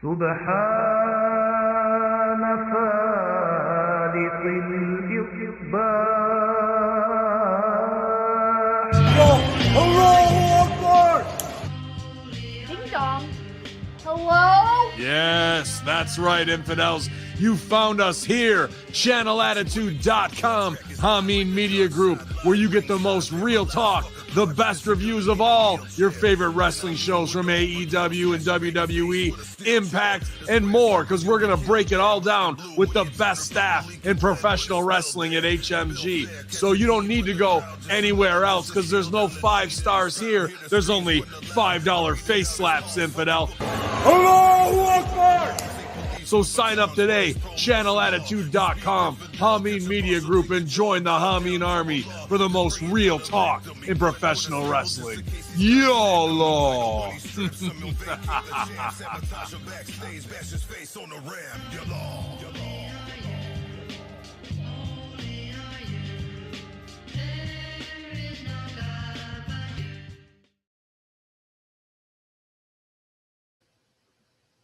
سبحان فالق الإصباح. Ding dong. Hello? Yes, that's right, infidels. You found us here, channelattitude.com, Hameen Media Group, where you get the most real talk, the best reviews of all your favorite wrestling shows from AEW and WWE, Impact, and more, because we're going to break it all down with the best staff in professional wrestling at HMG. So you don't need to go anywhere else, because there's no 5 stars here. There's only $5 face slaps, infidel. Allahu Akbar! So sign up today, channelattitude.com, Hameen Media Group, and join the Hameen Army for the most real talk in professional wrestling. YOLO!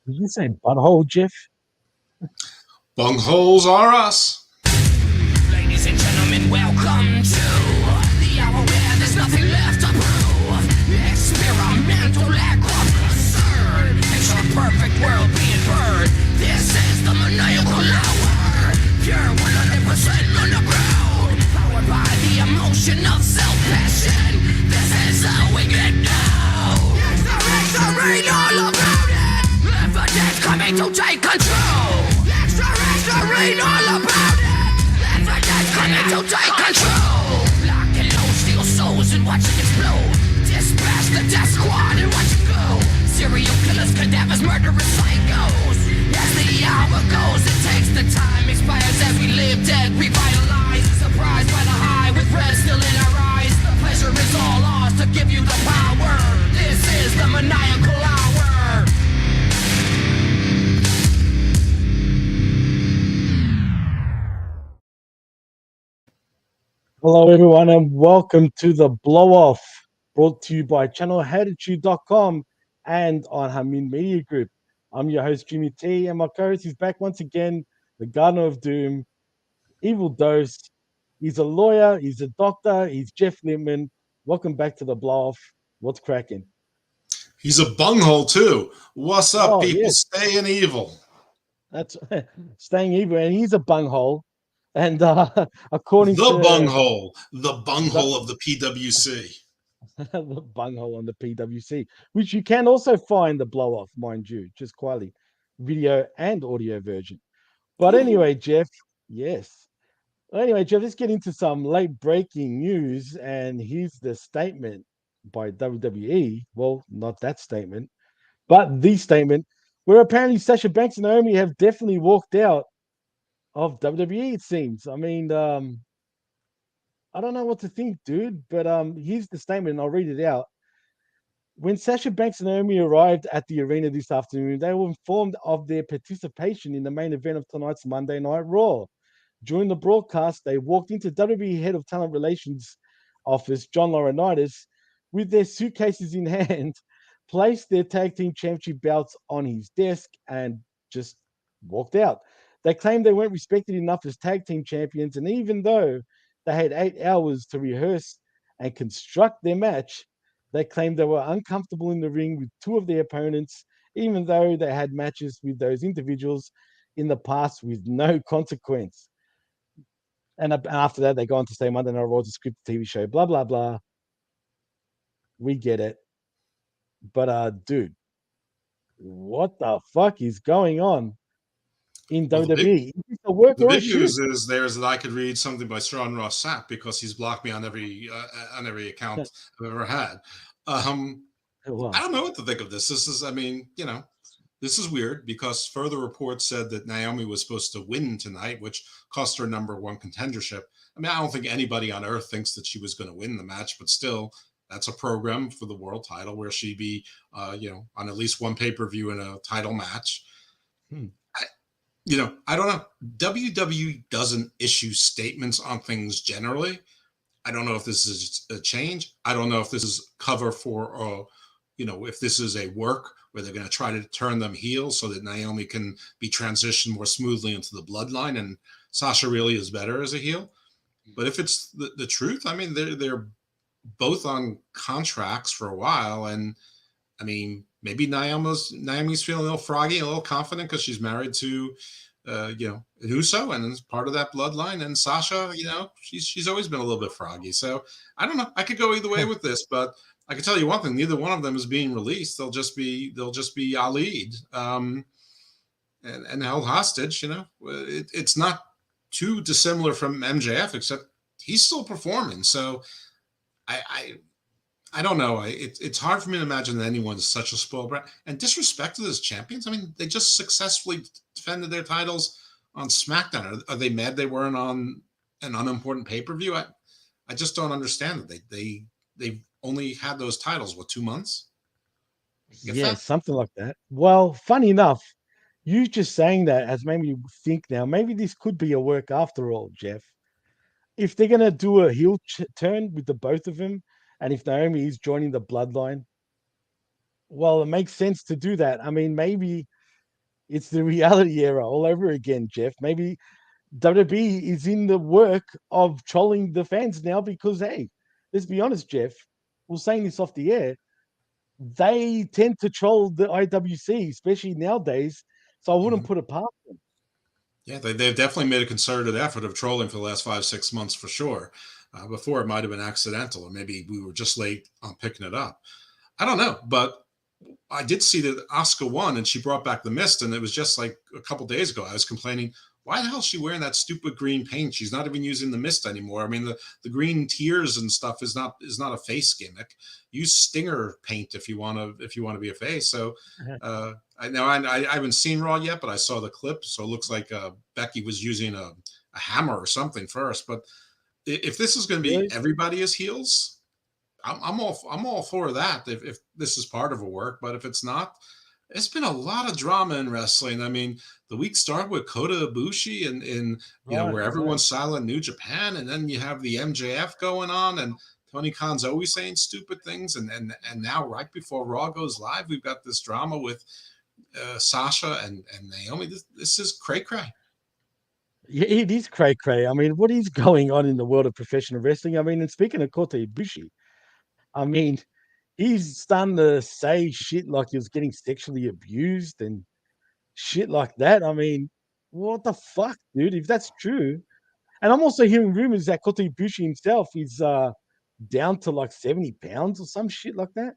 Did you say butthole, Jeff? Bungholes are us. Ladies and gentlemen, welcome to the hour where there's nothing left to prove. Experimental lack of concern. Picture a perfect world being burned. This is the maniacal hour. Pure 100% underground. Powered by the emotion of self-passion. This is how we get down. Extra read all about it. Evidence coming to take control. Read all about it. Evidence coming to take control. Lock and load, steal souls and watch it explode. Dispatch the death squad and watch it go. Serial killers, cadavers, murderous psychos. As the hour goes, it takes the time. Expires as we live dead, revitalized. Surprised by the high with red still in our eyes. The pleasure is all ours to give you the power. This is the maniacal hour. Hello, everyone, and welcome to the Blow Off, brought to you by channelattitude.com and on Hameen Media Group. I'm your host, Jimmy T, and my co-host is back once again, the Gardener of Doom, Evil Dose. He's a lawyer, he's a doctor, he's Jeff Lippman. Welcome back to the Blow Off. What's cracking? He's a bunghole, too. What's up, people? Yes. Staying evil. That's staying evil, and he's a bunghole. And according the to bunghole of the PWC. the bunghole on the PWC, which you can also find the Blow Off, mind you, just quietly, video and audio version. But anyway, Jeff, yes. Anyway, Jeff, let's get into some late breaking news. And here's the statement by WWE. Well, not that statement, but the statement where apparently Sasha Banks and Naomi have definitely walked out of WWE, it seems. I mean, I don't know what to think, dude, but here's the statement, and I'll read it out. When Sasha Banks and Naomi arrived at the arena this afternoon, they were informed of their participation in the main event of tonight's Monday Night Raw. During the broadcast, they walked into WWE Head of Talent Relations office, John Laurinaitis, with their suitcases in hand, placed their tag team championship belts on his desk, and just walked out. They claimed they weren't respected enough as tag team champions, and even though they had 8 hours to rehearse and construct their match, they claimed they were uncomfortable in the ring with 2 of their opponents, even though they had matches with those individuals in the past with no consequence. And after that, they go on to say Monday Night Raw is a scripted TV show, blah, blah, blah. We get it. But, dude, what the fuck is going on in WWE? The big news is that I could read something by Sean Ross Sapp because he's blocked me on every account I've ever had. I don't know what to think of this. This is weird because further reports said that Naomi was supposed to win tonight, which cost her number 1 contendership. I mean, I don't think anybody on earth thinks that she was going to win the match, but still, that's a program for the world title where she'd be, on at least one pay-per-view in a title match. I don't know. WWE doesn't issue statements on things generally. I don't know if this is a change. I don't know if this is cover for, if this is a work where they're going to try to turn them heel so that Naomi can be transitioned more smoothly into the bloodline, and Sasha really is better as a heel. But if it's the truth, I mean, they're both on contracts for a while, and I mean, maybe Naomi's feeling a little froggy, a little confident because she's married to, an Uso and is part of that bloodline. And Sasha, she's always been a little bit froggy. So I don't know. I could go either way with this, but I can tell you one thing: neither one of them is being released. They'll just be allied and held hostage. It's not too dissimilar from MJF, except he's still performing. So I don't know. It's hard for me to imagine that anyone's such a spoiled brat and disrespected as champions. I mean, they just successfully defended their titles on SmackDown. Are they mad they weren't on an unimportant pay-per-view? I just don't understand it. They've only had those titles, 2 months? Yeah, something like that. Well, funny enough, you just saying that has made me think now, maybe this could be a work after all, Jeff. If they're going to do a heel turn with the both of them, and if Naomi is joining the bloodline, well, it makes sense to do that. I mean, maybe it's the reality era all over again, Jeff. Maybe WWE is in the work of trolling the fans now because, hey, let's be honest, Jeff, we're saying this off the air. They tend to troll the IWC, especially nowadays. So I wouldn't put it past them. Yeah, they've definitely made a concerted effort of trolling for the last 5-6 months for sure. Before it might have been accidental, or maybe we were just late on picking it up. I don't know, but I did see that Asuka won and she brought back the mist, and it was just like a couple days ago. I was complaining, why the hell is she wearing that stupid green paint? She's not even using the mist anymore. I mean, the green tears and stuff is not a face gimmick. Use Stinger paint if you want to be a face. So I haven't seen Raw yet, but I saw the clip, so it looks like Becky was using a hammer or something first. But if this is going to be everybody as heels, I'm all for that. If this is part of a work, but if it's not, it's been a lot of drama in wrestling. I mean, the week started with Kota Ibushi and where everyone's silent, New Japan, and then you have the MJF going on, and Tony Khan's always saying stupid things, and now right before Raw goes live, we've got this drama with Sasha and Naomi. This is cray-cray. Yeah, it is cray-cray. I mean, what is going on in the world of professional wrestling? I mean, and speaking of Kota Ibushi, I mean, he's starting to say shit like he was getting sexually abused and shit like that. I mean, what the fuck, dude? If that's true, and I'm also hearing rumors that Kota Ibushi himself is down to like 70 pounds or some shit like that.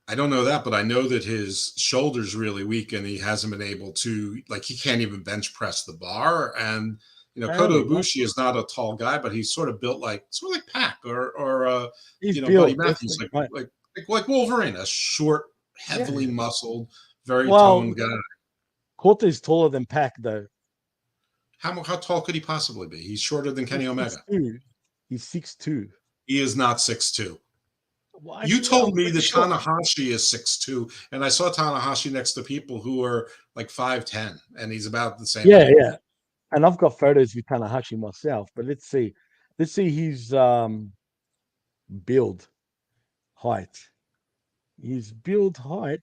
I don't know that, but I know that his shoulder's really weak and he hasn't been able to, like, he can't even bench press the bar. And Kota Ibushi is not a tall guy, but he's sort of built like Pac or Buddy Matthews, like Wolverine, a short, heavily muscled, very toned guy. Kota is taller than Pac, though. How tall could he possibly be? He's shorter than Kenny Omega. 6'2". He's 6'2". He is not 6'2". Well, you told me that Tanahashi is 6'2", and I saw Tanahashi next to people who are like 5'10", and he's about the same. Yeah. And I've got photos with Tanahashi myself, but let's see his build height. His build height.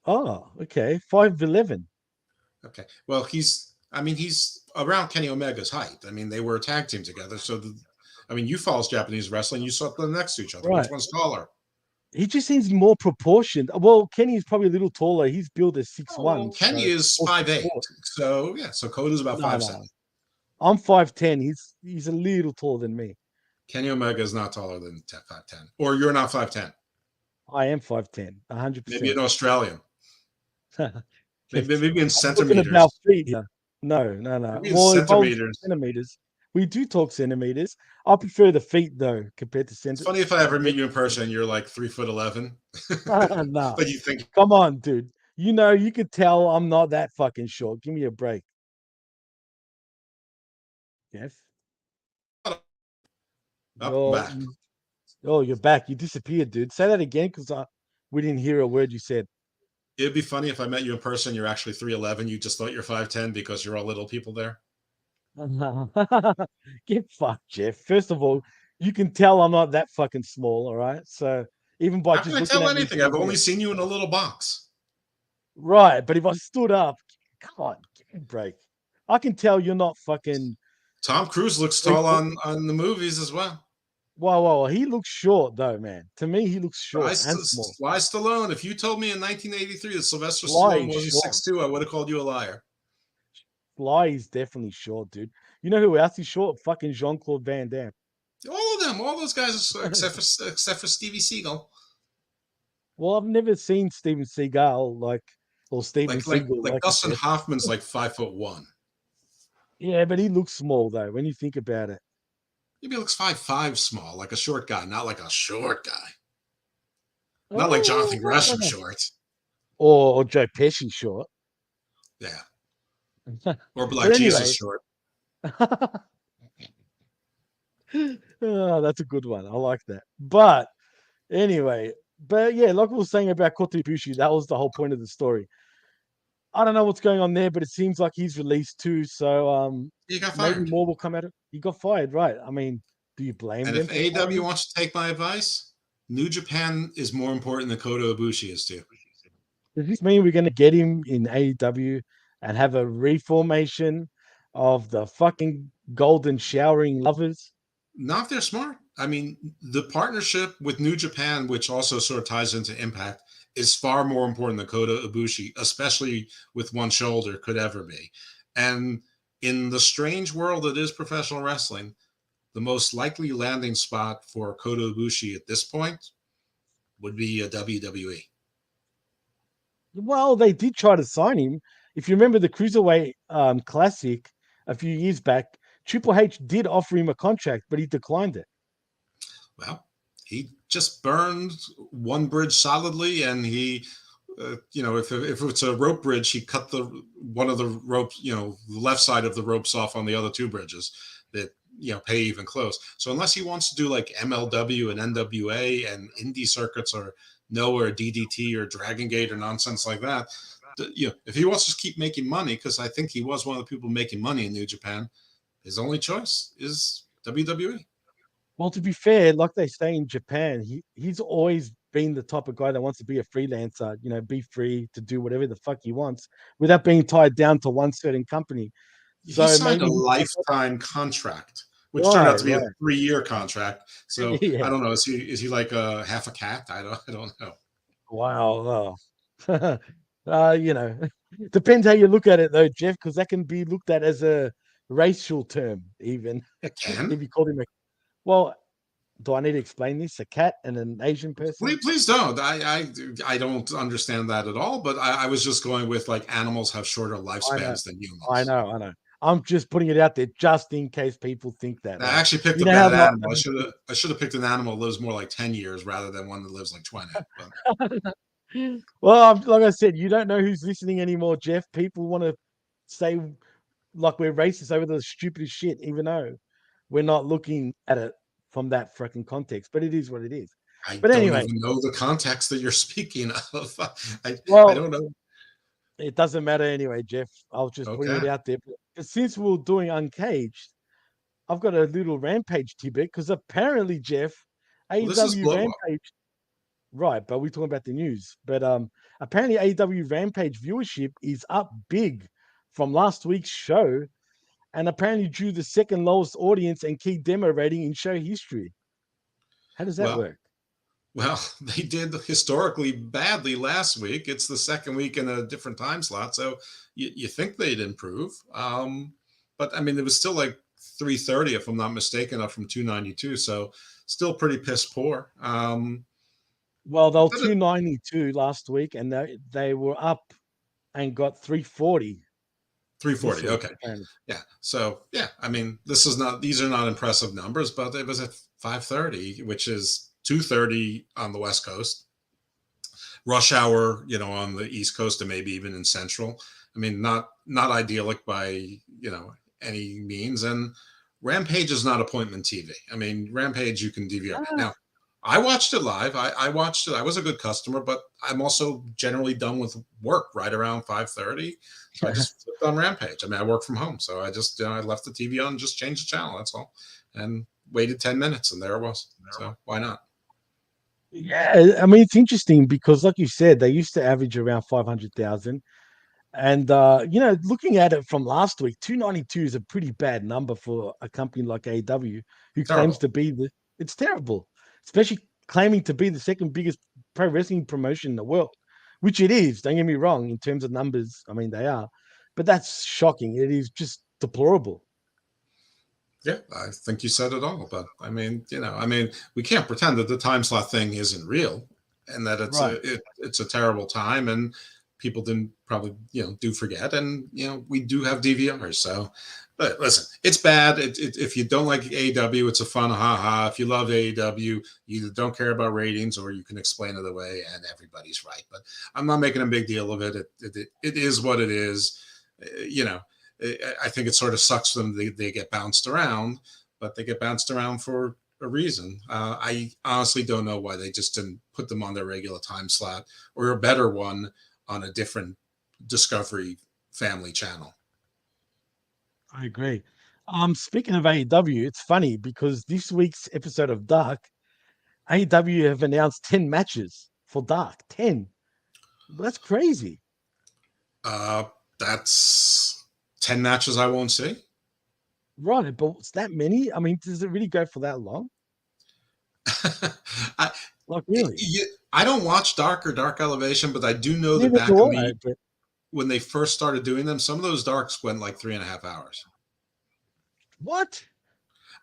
Oh, okay, 5'11". Okay, well, he's around Kenny Omega's height. I mean, they were a tag team together, so you follow Japanese wrestling. You saw them next to each other. Right. Which one's taller? He just seems more proportioned. Well, Kenny's probably a little taller. He's built as 6'1". Kenny is 5'8". So yeah, so Kota's about 5'7". I'm 5'10". He's a little taller than me. Kenny Omega is not taller than 5'10". Or you're not 5'10". I am 5'10", 100%. Maybe an Australian. maybe in centimeters. No. Maybe in centimeters. We do talk centimeters. I prefer the feet though compared to centimeters. It's funny if I ever meet you in person, you're like 3'11". No. But you think, come on, dude. You could tell I'm not that fucking short. Give me a break. Yes. Back. You're back. You disappeared, dude. Say that again, because we didn't hear a word you said. It'd be funny if I met you in person. You're actually 3'11". You just thought you're 5'10" because you're all little people there. Get fucked, Jeff. First of all, you can tell I'm not that fucking small. All right. So even by How just can I looking tell at me. anything? I've only seen you in a little box. Right, but if I stood up, come on, give me a break. I can tell you're not fucking. Tom Cruise looks tall on the movies as well. Whoa, he looks short though, man. To me, he looks short and small. Sly Stallone. If you told me in 1983 that Sylvester Sly Stallone is wasn't short. 6'2", I would have called you a liar. Sly is definitely short, dude. You know who else is short? Fucking Jean-Claude Van Damme. All of them, all those guys, except for Stevie Seagal. Well, I've never seen Steven Seagal or Steven Seagal, Like like you Dustin said. Hoffman's like 5'1". Yeah, but he looks small though when you think about it. Maybe he looks 5'5", small, like a short guy, not like a short guy. Not like Oh, Jonathan Gresham short. or Joe Pesci short. Yeah. Or But Black Jesus anyway, short. oh, that's a good one. I like that. But anyway, but yeah, like we were saying about Kota Ibushi, that was the whole point of the story. I don't know what's going on there, but it seems like he's released too. So He got maybe fired. more will come out of. He got fired, right? I mean, do you blame And them if for firing AEW him? wants to take my advice, New Japan is more important than Kota Ibushi is too. Does this mean we're going to get him in AEW and have a reformation of the fucking golden showering lovers? Not if they're smart. I mean, the partnership with New Japan, which also sort of ties into Impact, is far more important than Kota Ibushi, especially with one shoulder, could ever be. And in the strange world that is professional wrestling, the most likely landing spot for Kota Ibushi at this point would be a WWE. Well, they did try to sign him. If you remember the Cruiserweight Classic a few years back, Triple H did offer him a contract, but he declined it. Well, he just burned one bridge solidly, and he, if it's a rope bridge, he cut one of the ropes, the left side of the ropes off on the other two bridges that pay even close. So unless he wants to do like MLW and NWA and indie circuits or Noah or DDT or Dragon Gate or nonsense like that, if he wants to keep making money, because I think he was one of the people making money in New Japan, his only choice is WWE. Well, to be fair, like they say in Japan, he's always been the type of guy that wants to be a freelancer, be free to do whatever the fuck he wants without being tied down to one certain company. He So signed a maybe lifetime contract, which turned out right, to be a right. 3-year contract. So Yeah. I don't know. Is he like a half a cat? I don't know. Wow. Depends how you look at it though, Jeff, because that can be looked at as a racial term, even It if can. you called him well, do I need to explain this? A cat and an Asian person? Please don't. I don't understand that at all. But I was just going with like animals have shorter I know, lifespans than I humans. know, I know. I'm just putting it out there just in case people think that. I Like, actually picked you a know how bad like animal. I should have picked an animal that lives more like 10 years rather than one that lives like 20. But well, like I said, you don't know who's listening anymore, Jeff. People want to say like we're racist over the stupidest shit, even though we're not looking at it from that freaking context. But it is what it is. I But don't anyway, even know the context that you're speaking of. I well, don't know. it doesn't matter anyway, Jeff. I was just putting Okay. it out there. But since we're doing Uncaged, I've got a little Rampage tidbit because apparently, Jeff, Well, this is AEW blow up. Rampage, right? But we're talking about the news. But apparently, AEW Rampage viewership is up big from last week's show, and apparently drew the second lowest audience and key demo rating in show history. How does that Well, work? Well, they did historically badly last week. It's the second week in a different time slot, so you think they'd improve. But I mean, it was still like 330, if I'm not mistaken, up from 292. So still pretty piss poor. Well, they were 292 last week, and they were up and got 340. 340. Week, Okay. apparently. Yeah. So yeah, I mean, these are not impressive numbers, but it was at 530, which is 2:30 on the West Coast. Rush hour, on the East Coast and maybe even in Central. I mean, not idyllic by, any means. And Rampage is not appointment TV. I mean, Rampage, you can DVR. Now, I watched it live. I watched it. I was a good customer, but I'm also generally done with work right around 5:30. So I just flipped on Rampage. I mean, I work from home. So I just, I left the TV on and just changed the channel. That's all. And waited 10 minutes and there it was. So why not? Yeah, I mean it's interesting because, like you said, they used to average around 500,000, and looking at it from last week, 292 is a pretty bad number for a company like AEW who claims Terrible. to be the. It's terrible, especially claiming to be the second biggest pro wrestling promotion in the world, which it is. Don't get me wrong, in terms of numbers, I mean they are, but that's shocking. It is just deplorable. Yeah, I think you said it all. But I mean, we can't pretend that the time slot thing isn't real, and that Right. it's a terrible time, and people didn't probably do forget, and we do have DVRs. So, but listen, it's bad. If you don't like AEW, it's a fun haha. If you love AEW, you either don't care about ratings or you can explain it away, and everybody's right. But I'm not making a big deal of it. It is what it is. You know, I think it sort of sucks for them. They get bounced around, but they get bounced around for a reason. I honestly don't know why they just didn't put them on their regular time slot or a better one on a different Discovery Family channel. I agree. Speaking of AEW, it's funny because this week's episode of Dark, AEW have announced 10 matches for Dark. 10. That's crazy. Uh, that's 10 matches I won't see. Right, but it's that many? I mean, does it really go for that long? I, Like, really? I don't watch Dark or Dark Elevation, but I do know that Neither back do in I, the but when they first started doing them, some of those Darks went like 3.5 hours. what?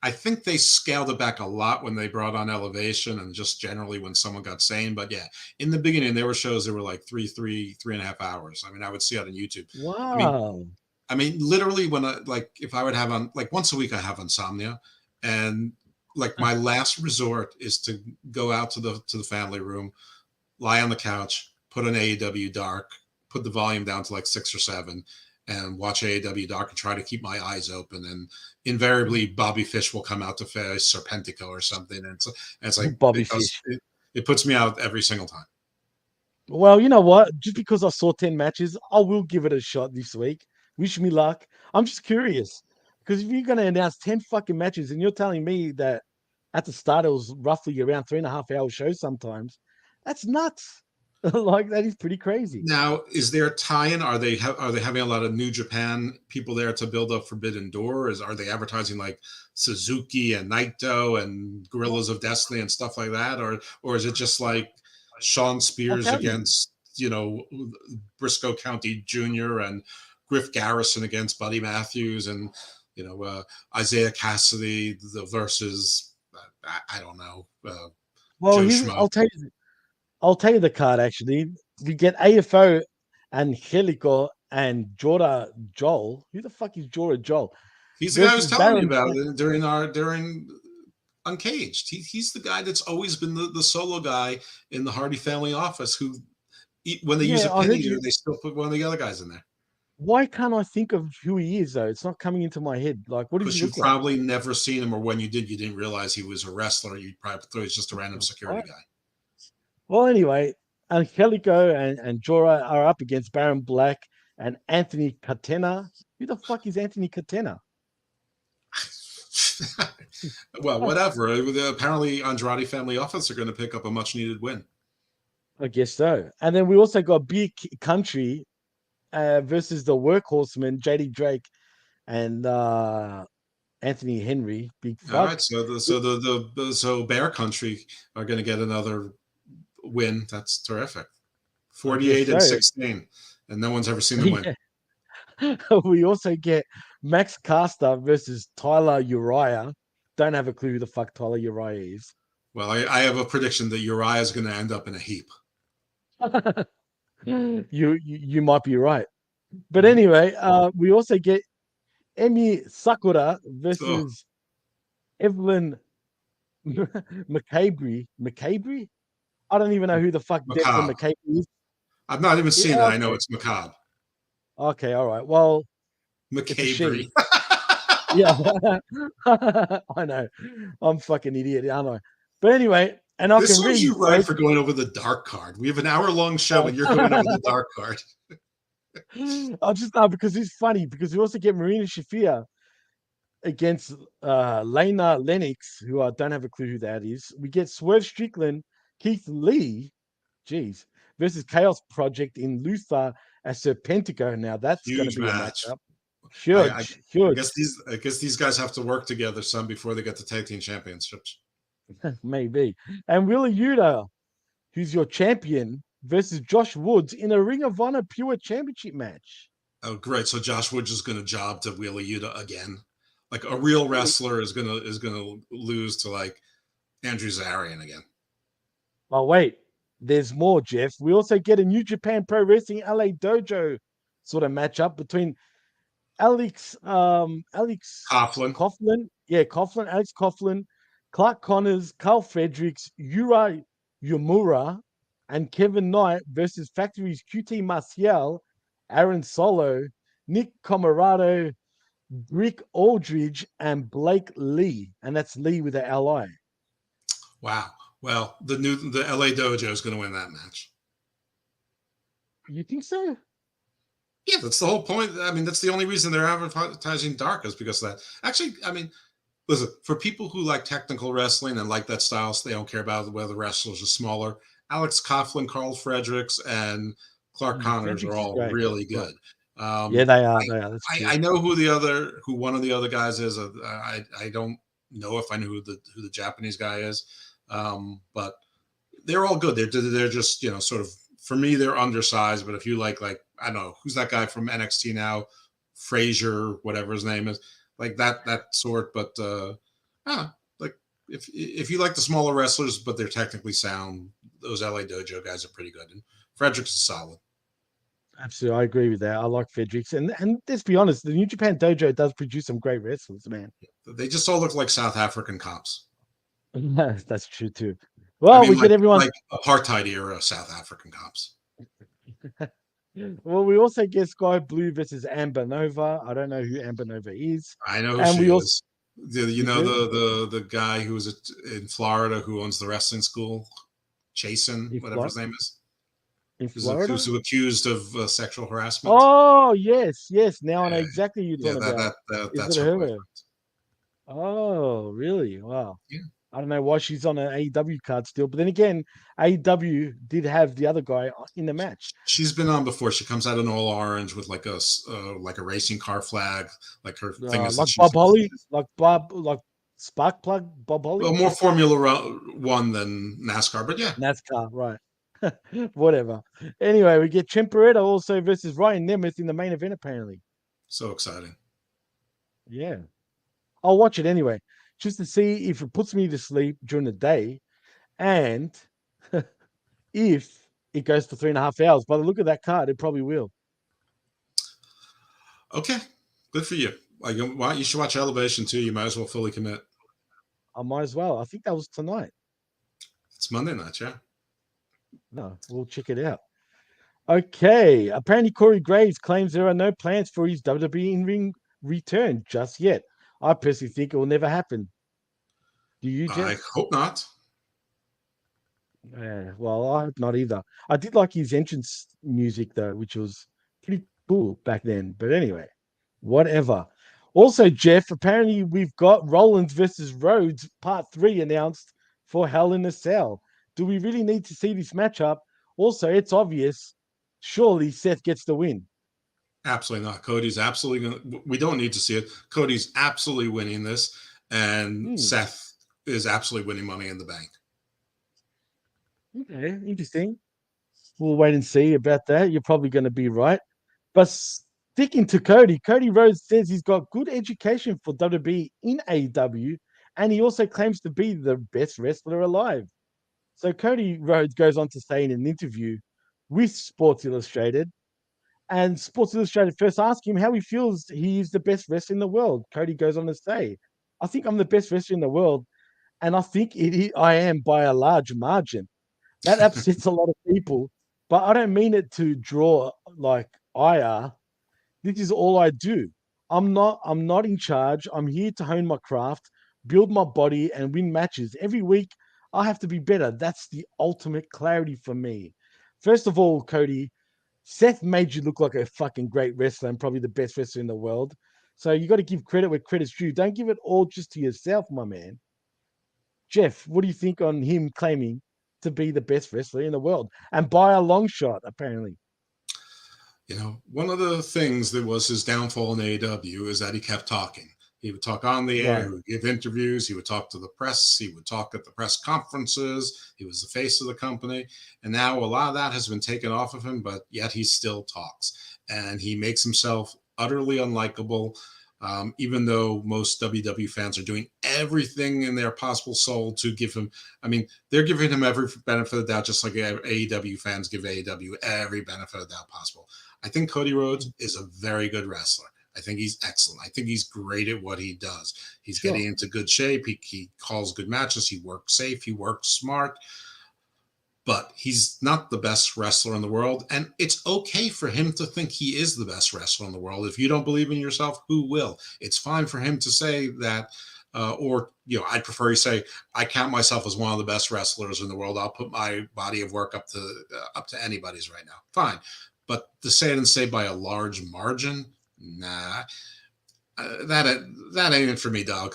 I think they scaled it back a lot when they brought on Elevation and just generally when someone got sane. But yeah, in the beginning, there were shows that were like 3.5 hours. I mean, I would see it on YouTube. I mean, Wow. literally when if I would have on like once a week, I have insomnia, and like my last resort is to go out to the family room, lie on the couch, put an AEW Dark, put the volume down to like 6 or 7, and watch AEW Dark and try to keep my eyes open. And invariably, Bobby Fish will come out to face Serpentico or something, and it's like Bobby Fish. it puts me out every single time. Well, you know what? Just because I saw 10 matches, I will give it a shot this week. Wish me luck. I'm just curious. Because if you're going to announce 10 fucking matches and you're telling me that at the start it was roughly around 3.5 hour shows sometimes, that's nuts. Like, that is pretty crazy. Now, is there a tie-in? Are they having a lot of New Japan people there to build up Forbidden Door? Are they advertising like Suzuki and Naito and Gorillas of Destiny and stuff like that, or is it just like Sean I'll Spears tell you. against Briscoe County Jr. and Griff Garrison against Buddy Matthews and Isaiah Cassidy versus I don't know Well, Joe here's, Schmo. I'll tell you the card actually. We get AFO and Helico and Jora Joel. Who the fuck is Jora Joel? He's the guy I was Versus telling you Baron. about during Uncaged. He's the guy that's always been the solo guy in the Hardy family office who, when they use Yeah, a I pin heard eater, you. they still put one of the other guys in there. Why can't I think of who he is though? It's not coming into my head. Like, what does he Because you've look like? probably never seen him, or when you did, you didn't realize he was a wrestler. You probably thought he was just a random security Right. guy. Well, anyway, Angelico and Jorah are up against Baron Black and Anthony Catena. Who the fuck is Anthony Catena? Well, whatever. Apparently, Andrade family office are going to pick up a much needed win. I guess so. And then we also got Big Country versus the Workhorsemen, JD Drake and Anthony Henry. Big All fuck. right, so Bear Country are going to get another win. That's terrific. I guess 48 and so. 16, and no one's ever seen them win. Yeah. We also get Max Caster versus Tyler Uriah. Don't have a clue who the fuck Tyler Uriah is. Well, I have a prediction that Uriah is going to end up in a heap. You might be right. But anyway, we also get Emi Sakura Oh, versus Evelyn McCabe. McCabe? I don't even know who the fuck Declan macabre. McCabe is. I've not even seen it. Yeah, I know okay. it's macabre. Okay, all right. Well, it's a Macabre. she. Yeah. I know. I'm fucking idiot, aren't I? But anyway, and I This can serves you read, right for going over the dark card. We have an hour-long show, and you're going over the dark card. I'll just know because it's funny because we also get Marina Shafir against Lena Lennox, who I don't have a clue who that is. We get Swerve Strickland Keith Lee, geez, versus Chaos Project in Luther as Serpentico. Now that's going to Huge be a match. matchup. I Huge, huge. I guess these guys have to work together some before they get the tag team championships. Maybe. And Willa Yuta, who's your champion, versus Josh Woods in a Ring of Honor Pure Championship match. Oh, great! So Josh Woods is going to job to Wheeler Yuta again. Like a real wrestler is gonna lose to like Andrew Zarian again. Oh wait, there's more, Jeff. We also get a New Japan Pro Wrestling LA Dojo sort of matchup between Alex Coughlin. Coughlin, Alex Coughlin, Clark Connors, Carl Fredericks, Yura Yumura, and Kevin Knight versus Factory's QT Marcial, Aaron Solo, Nick Comorado, Rick Aldridge, and Blake Lee, and that's Lee with the LI. Wow. Well, the LA Dojo is going to win that match. You think so? Yeah, that's the whole point. I mean, that's the only reason they're advertising Dark is because of that. Actually, I mean, listen, for people who like technical wrestling and like that style, so they don't care about whether the wrestlers are smaller. Alex Coughlin, Carl Fredericks, and Clark Connors are all really good. Yeah, they are. I know who one of the other guys is. I don't know if I know who the Japanese guy is, but they're all good. They're just sort of, for me, they're undersized. But if you like I don't know who's that guy from NXT now, Frazier, whatever his name is, like that sort. But like if you like the smaller wrestlers, but they're technically sound, those LA Dojo guys are pretty good. And Fredericks is solid. Absolutely, I agree with that. I like Fredericks, and let's be honest, the New Japan Dojo does produce some great wrestlers, man. They just all look like South African cops. That's true too. Well, we get everyone like apartheid era South African cops. Well, we also get Sky Blue versus Amber Nova. I don't know who Amber Nova is. I know who she is. The guy who was in Florida who owns the wrestling school, Jason, whatever his name is. In Florida? Who's accused of sexual harassment. Oh, yes. Now I know exactly who you're talking about. That's her. Oh, really? Wow. Yeah. I don't know why she's on an AEW card still, but then again, AEW did have the other guy in the match. She's been on before. She comes out in all orange with like a racing car flag, like her thing is like Bob Holly, like Spark Plug Bob Holly. Well, more Formula One than NASCAR, but yeah, NASCAR, right? Whatever. Anyway, we get Ciampa also versus Ryan Nemeth in the main event. Apparently, so exciting. Yeah, I'll watch it anyway, just to see if it puts me to sleep during the day, and if it goes for 3.5 hours. By the look of that card, it probably will. Okay, good for you. Like, you should watch Elevation too. You might as well fully commit. I might as well. I think that was tonight. It's Monday night, yeah. No, we'll check it out. Okay. Apparently, Corey Graves claims there are no plans for his WWE in-ring return just yet. I personally think it will never happen. Do you, Jeff? I hope not. Yeah, well, I hope not either. I did like his entrance music, though, which was pretty cool back then. But anyway, whatever. Also, Jeff, apparently we've got Rollins versus Rhodes Part 3 announced for Hell in a Cell. Do we really need to see this matchup? Also, it's obvious. Surely Seth gets the win. Absolutely not. Cody's absolutely going to... We don't need to see it. Cody's absolutely winning this. And Seth is absolutely winning Money in the Bank. Okay, interesting. We'll wait and see about that. You're probably going to be right. But sticking to Cody Rhodes says he's got good education for WWE in AEW, and he also claims to be the best wrestler alive. So Cody Rhodes goes on to say in an interview with Sports Illustrated, and Sports Illustrated first asked him how he feels he is the best wrestler in the world. Cody goes on to say, I think I'm the best wrestler in the world, and I think I am by a large margin. That upsets a lot of people, but I don't mean it to draw like ire. This is all I do. I'm not in charge. I'm here to hone my craft, build my body, and win matches. Every week, I have to be better. That's the ultimate clarity for me. First of all, Cody, Seth made you look like a fucking great wrestler and probably the best wrestler in the world. So you got to give credit where credit's due. Don't give it all just to yourself, my man. Jeff, what do you think on him claiming to be the best wrestler in the world, and by a long shot, apparently. One of the things that was his downfall in AEW is that he kept talking. He would talk on the air, he would give interviews, he would talk to the press, he would talk at the press conferences, he was the face of the company. And now a lot of that has been taken off of him, but yet he still talks. And he makes himself utterly unlikable, even though most WWE fans are doing everything in their possible soul to give him, they're giving him every benefit of the doubt, just like AEW fans give AEW every benefit of the doubt possible. I think Cody Rhodes is a very good wrestler. I think he's excellent. I think he's great at what he does. He's getting into good shape. He calls good matches. He works safe. He works smart. But he's not the best wrestler in the world. And it's okay for him to think he is the best wrestler in the world. If you don't believe in yourself, who will? It's fine for him to say that. I'd prefer you say, I count myself as one of the best wrestlers in the world. I'll put my body of work up to anybody's right now. Fine. But to say it and say by a large margin, nah, that ain't it for me, dog.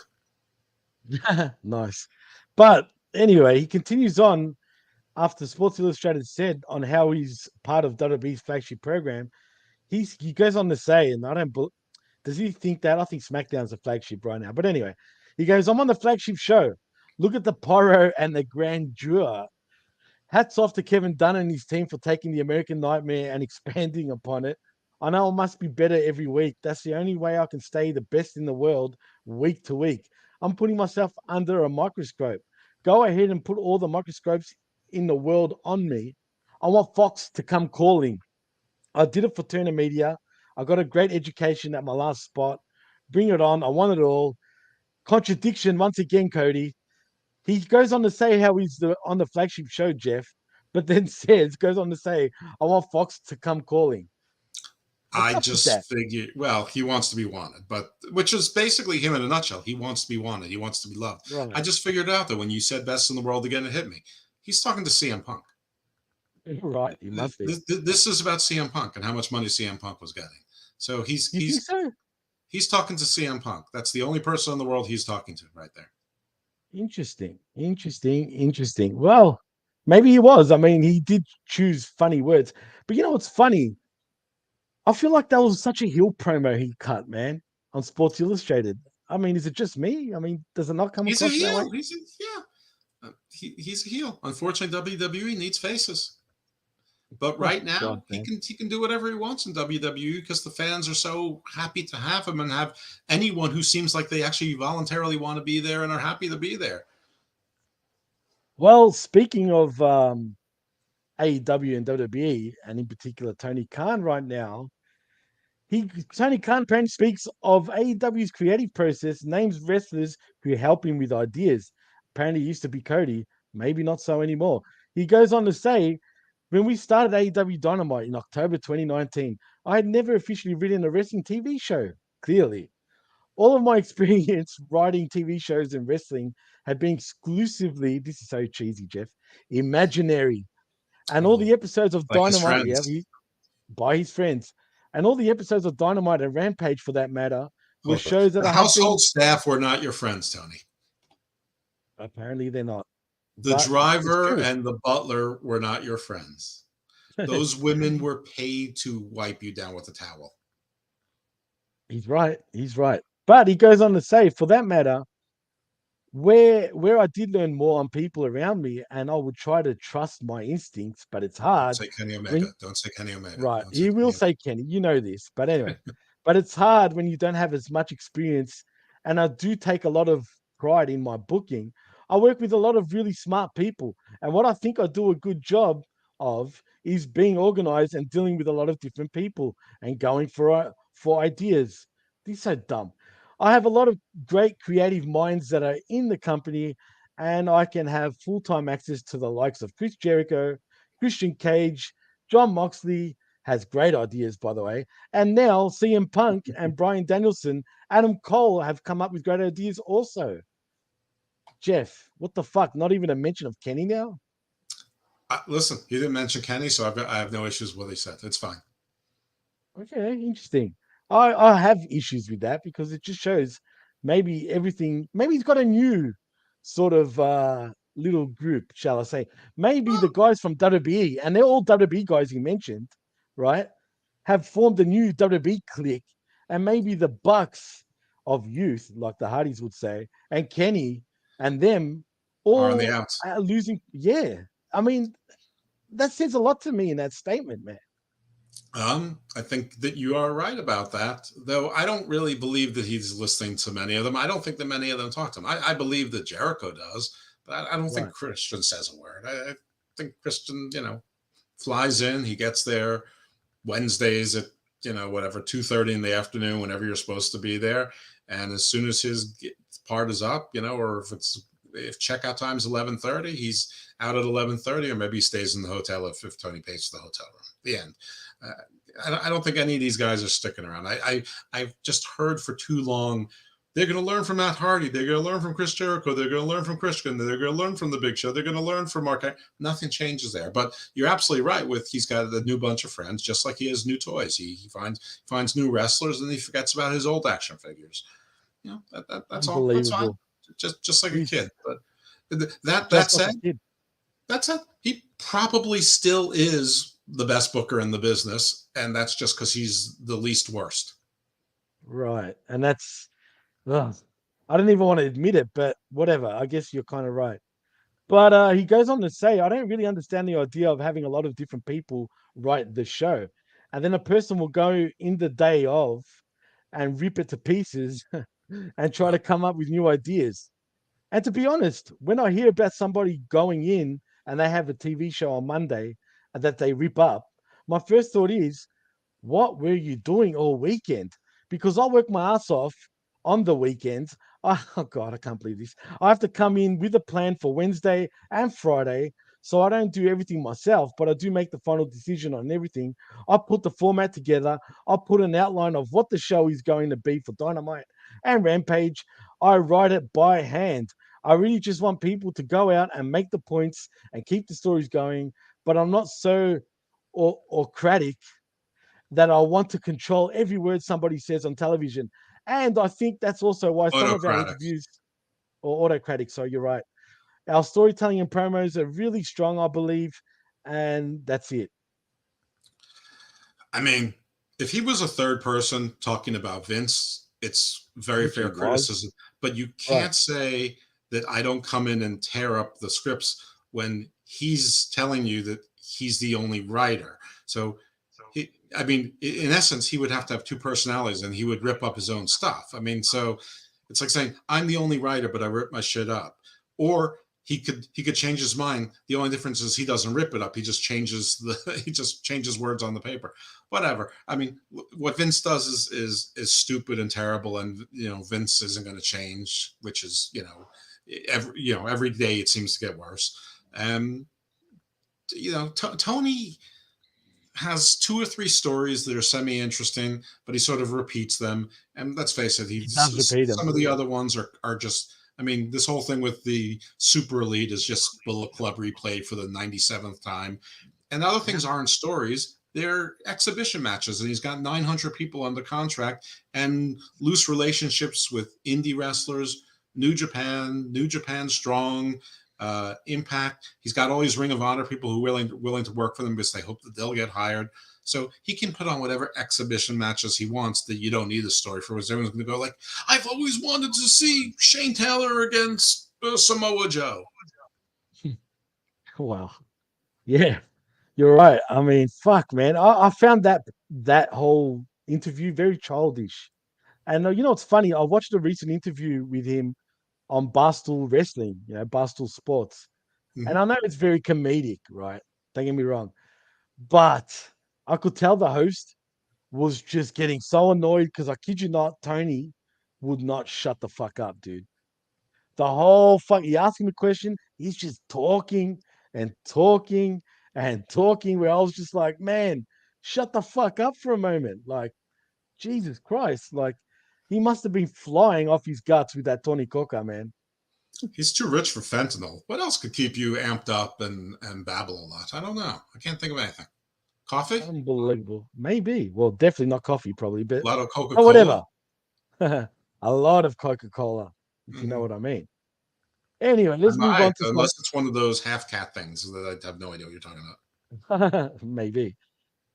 Nice. But anyway, he continues on after Sports Illustrated said on how he's part of WWE's flagship program. He goes on to say, and does he think that? I think SmackDown's a flagship right now. But anyway, he goes, I'm on the flagship show. Look at the pyro and the grandeur. Hats off to Kevin Dunn and his team for taking the American Nightmare and expanding upon it. I know it must be better every week. That's the only way I can stay the best in the world week to week. I'm putting myself under a microscope. Go ahead and put all the microscopes in the world on me. I want Fox to come calling. I did it for Turner Media. I got a great education at my last spot. Bring it on. I want it all. Contradiction once again, Cody. He goes on to say how he's on the flagship show, Jeff, but then goes on to say, I want Fox to come calling. I just figured, well, he wants to be wanted, which is basically him in a nutshell. He wants to be wanted. He wants to be loved. Right. I just figured out that when you said best in the world again, it hit me. He's talking to CM Punk. Right, he must be. This is about CM Punk and how much money CM Punk was getting. So he's talking to CM Punk. That's the only person in the world he's talking to right there. Interesting. Well, maybe he was. He did choose funny words. But you know what's funny? I feel like that was such a heel promo he cut, man, on Sports Illustrated. Is it just me? Does it not come across that way? He's a heel. Unfortunately, WWE needs faces. But right now, he can do whatever he wants in WWE because the fans are so happy to have him and have anyone who seems like they actually voluntarily want to be there and are happy to be there. Well, speaking of AEW and WWE, and in particular Tony Khan right now, Tony Khan apparently speaks of AEW's creative process, names wrestlers who help him with ideas. Apparently used to be Cody, maybe not so anymore. He goes on to say, when we started AEW Dynamite in October 2019, I had never officially written a wrestling TV show, clearly. All of my experience writing TV shows and wrestling had been exclusively, this is so cheesy, Jeff, imaginary. And all the episodes of Dynamite, by his friends. And all the episodes of Dynamite and Rampage, for that matter, were shows that the household staff were not your friends, Tony. Apparently they're not. The driver and the butler were not your friends. Those women were paid to wipe you down with a towel. He's right. But he goes on to say, for that matter, where I did learn more on people around me, and I would try to trust my instincts, but it's hard. Don't say Kenny Omega. Don't say Kenny Omega. Right. He will say Kenny. You know this. But anyway, but it's hard when you don't have as much experience. And I do take a lot of pride in my booking. I work with a lot of really smart people. And what I think I do a good job of is being organized and dealing with a lot of different people and going for ideas. This is so dumb. I have a lot of great creative minds that are in the company, and I can have full-time access to the likes of Chris Jericho, Christian Cage, John Moxley has great ideas, by the way, and now CM Punk and Bryan Danielson, Adam Cole have come up with great ideas also. Jeff, what the fuck? Not even a mention of Kenny now? Listen, you didn't mention Kenny, so I have no issues with what he said. It's fine. Okay, interesting. I have issues with that because it just shows maybe he's got a new sort of little group, shall I say. Maybe the guys from WWE, and they're all WWE guys he mentioned, right, have formed a new WWE clique, and maybe the Bucks of youth, like the Hardys would say, and Kenny and them Are on the all outs. are losing. Yeah, I mean that says a lot to me in that statement, man. I think that you are right about that, though I don't really believe that he's listening to many of them. I don't think that many of them talk to him. I believe that Jericho does, but I don't think Right. Christian says a word. I think Christian, flies in, he gets there Wednesdays at, whatever, 2:30 in the afternoon, whenever you're supposed to be there. And as soon as his part is up, or if checkout time is 11:30, he's out at 11:30, or maybe he stays in the hotel if Tony pays for the hotel room. The end. I don't think any of these guys are sticking around. I've just heard for too long. They're going to learn from Matt Hardy. They're going to learn from Chris Jericho. They're going to learn from Christian. They're going to learn from the Big Show. They're going to learn from Mark. Nothing changes there. But you're absolutely right. He's got a new bunch of friends, just like he has new toys. He finds new wrestlers, and he forgets about his old action figures. That's all. That's fine. Unbelievable. Just like a kid. But that Just like said, a kid. that said, he probably still is the best booker in the business, and that's just because he's the least worst. Right. And that's, ugh, I don't even want to admit it, but whatever. I guess you're kind of right. But he goes on to say, I don't really understand the idea of having a lot of different people write the show. And then a person will go in the day of and rip it to pieces and try to come up with new ideas. And to be honest, when I hear about somebody going in and they have a TV show on Monday and that they rip up, my first thought is, what were you doing all weekend? Because I work my ass off on the weekends. Oh God, I can't believe this. I have to come in with a plan for Wednesday and Friday. So I don't do everything myself, but I do make the final decision on everything. I put the format together. I put an outline of what the show is going to be for Dynamite and Rampage. I write it by hand. I really just want people to go out and make the points and keep the stories going. But I'm not so autocratic that I want to control every word somebody says on television. And I think that's also why some of our Autocratic. interviews, or autocratic, so you're right. Our storytelling and promos are really strong, I believe. And that's it. I mean, if he was a third person talking about Vince, it's very Which he fair was. criticism. But you Right. can't say that I don't come in and tear up the scripts when he's telling you that he's the only writer. So, I mean, in essence, he would have to have two personalities, and he would rip up his own stuff. I mean, so it's like saying I'm the only writer, but I rip my shit up. Or he could change his mind. The only difference is he doesn't rip it up. He just changes words on the paper. Whatever. I mean, what Vince does is stupid and terrible, and Vince isn't going to change, which is every day it seems to get worse. Tony has two or three stories that are semi-interesting, but he sort of repeats them. And let's face it, He does repeat them. some of the other ones are just. I mean, this whole thing with the Super Elite is just Bullet Club replayed for the 97th time, and other things aren't stories. They're exhibition matches, and he's got 900 people under contract and loose relationships with indie wrestlers, New Japan Strong, Impact. He's got all these Ring of Honor people who are willing to work for them because they hope that they'll get hired. So he can put on whatever exhibition matches he wants that you don't need a story for. Because everyone's going to go like, I've always wanted to see Shane Taylor against Samoa Joe. Wow. Yeah, you're right. I mean, fuck, man. I found that whole interview very childish. And it's funny. I watched a recent interview with him on Barstool Wrestling, Barstool Sports. And Mm-hmm. I know it's very comedic, right? Don't get me wrong. But I could tell the host was just getting so annoyed because I kid you not, Tony would not shut the fuck up, dude. The whole fuck, you ask him a question, he's just talking and talking and talking. Where I was just like, man, shut the fuck up for a moment. Like, Jesus Christ. Like, he must have been flying off his guts with that Tony Coca, man. He's too rich for fentanyl. What else could keep you amped up and babble a lot? I don't know. I can't think of anything. Coffee? Unbelievable. Maybe. Well, definitely not coffee, probably, but A lot of Coca-Cola. whatever. A lot of Coca-Cola, if you know what I mean. Anyway, let's I move might, on to unless it's one of those half cat things that I have no idea what you're talking about. some maybe.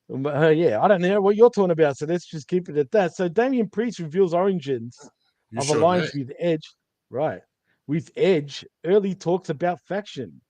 Yeah, I don't know what you're talking about, so let's just keep it at that. So Damian Priest reveals origins You of sure may. alliance with Edge, right? With Edge, early talks about faction.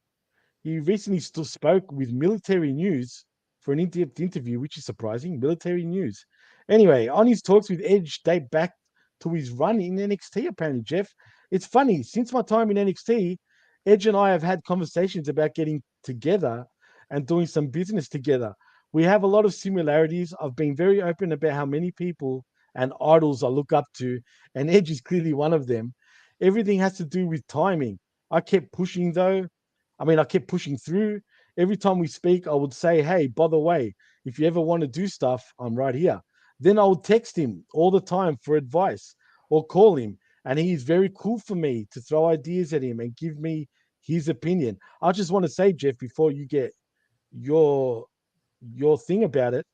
He recently still spoke with Military News for an in-depth interview, which is surprising. Military News. Anyway, on his talks with Edge date back to his run in NXT, apparently, Jeff. It's funny, since my time in NXT, Edge and I have had conversations about getting together and doing some business together. We have a lot of similarities. I've been very open about how many people and idols I look up to, and Edge is clearly one of them. Everything has to do with timing. I kept pushing though. I kept pushing through. Every time we speak, I would say, hey, by the way, if you ever want to do stuff, I'm right here. Then I would text him all the time for advice or call him. And he is very cool for me to throw ideas at him and give me his opinion. I just want to say, Jeff, before you get your thing about it,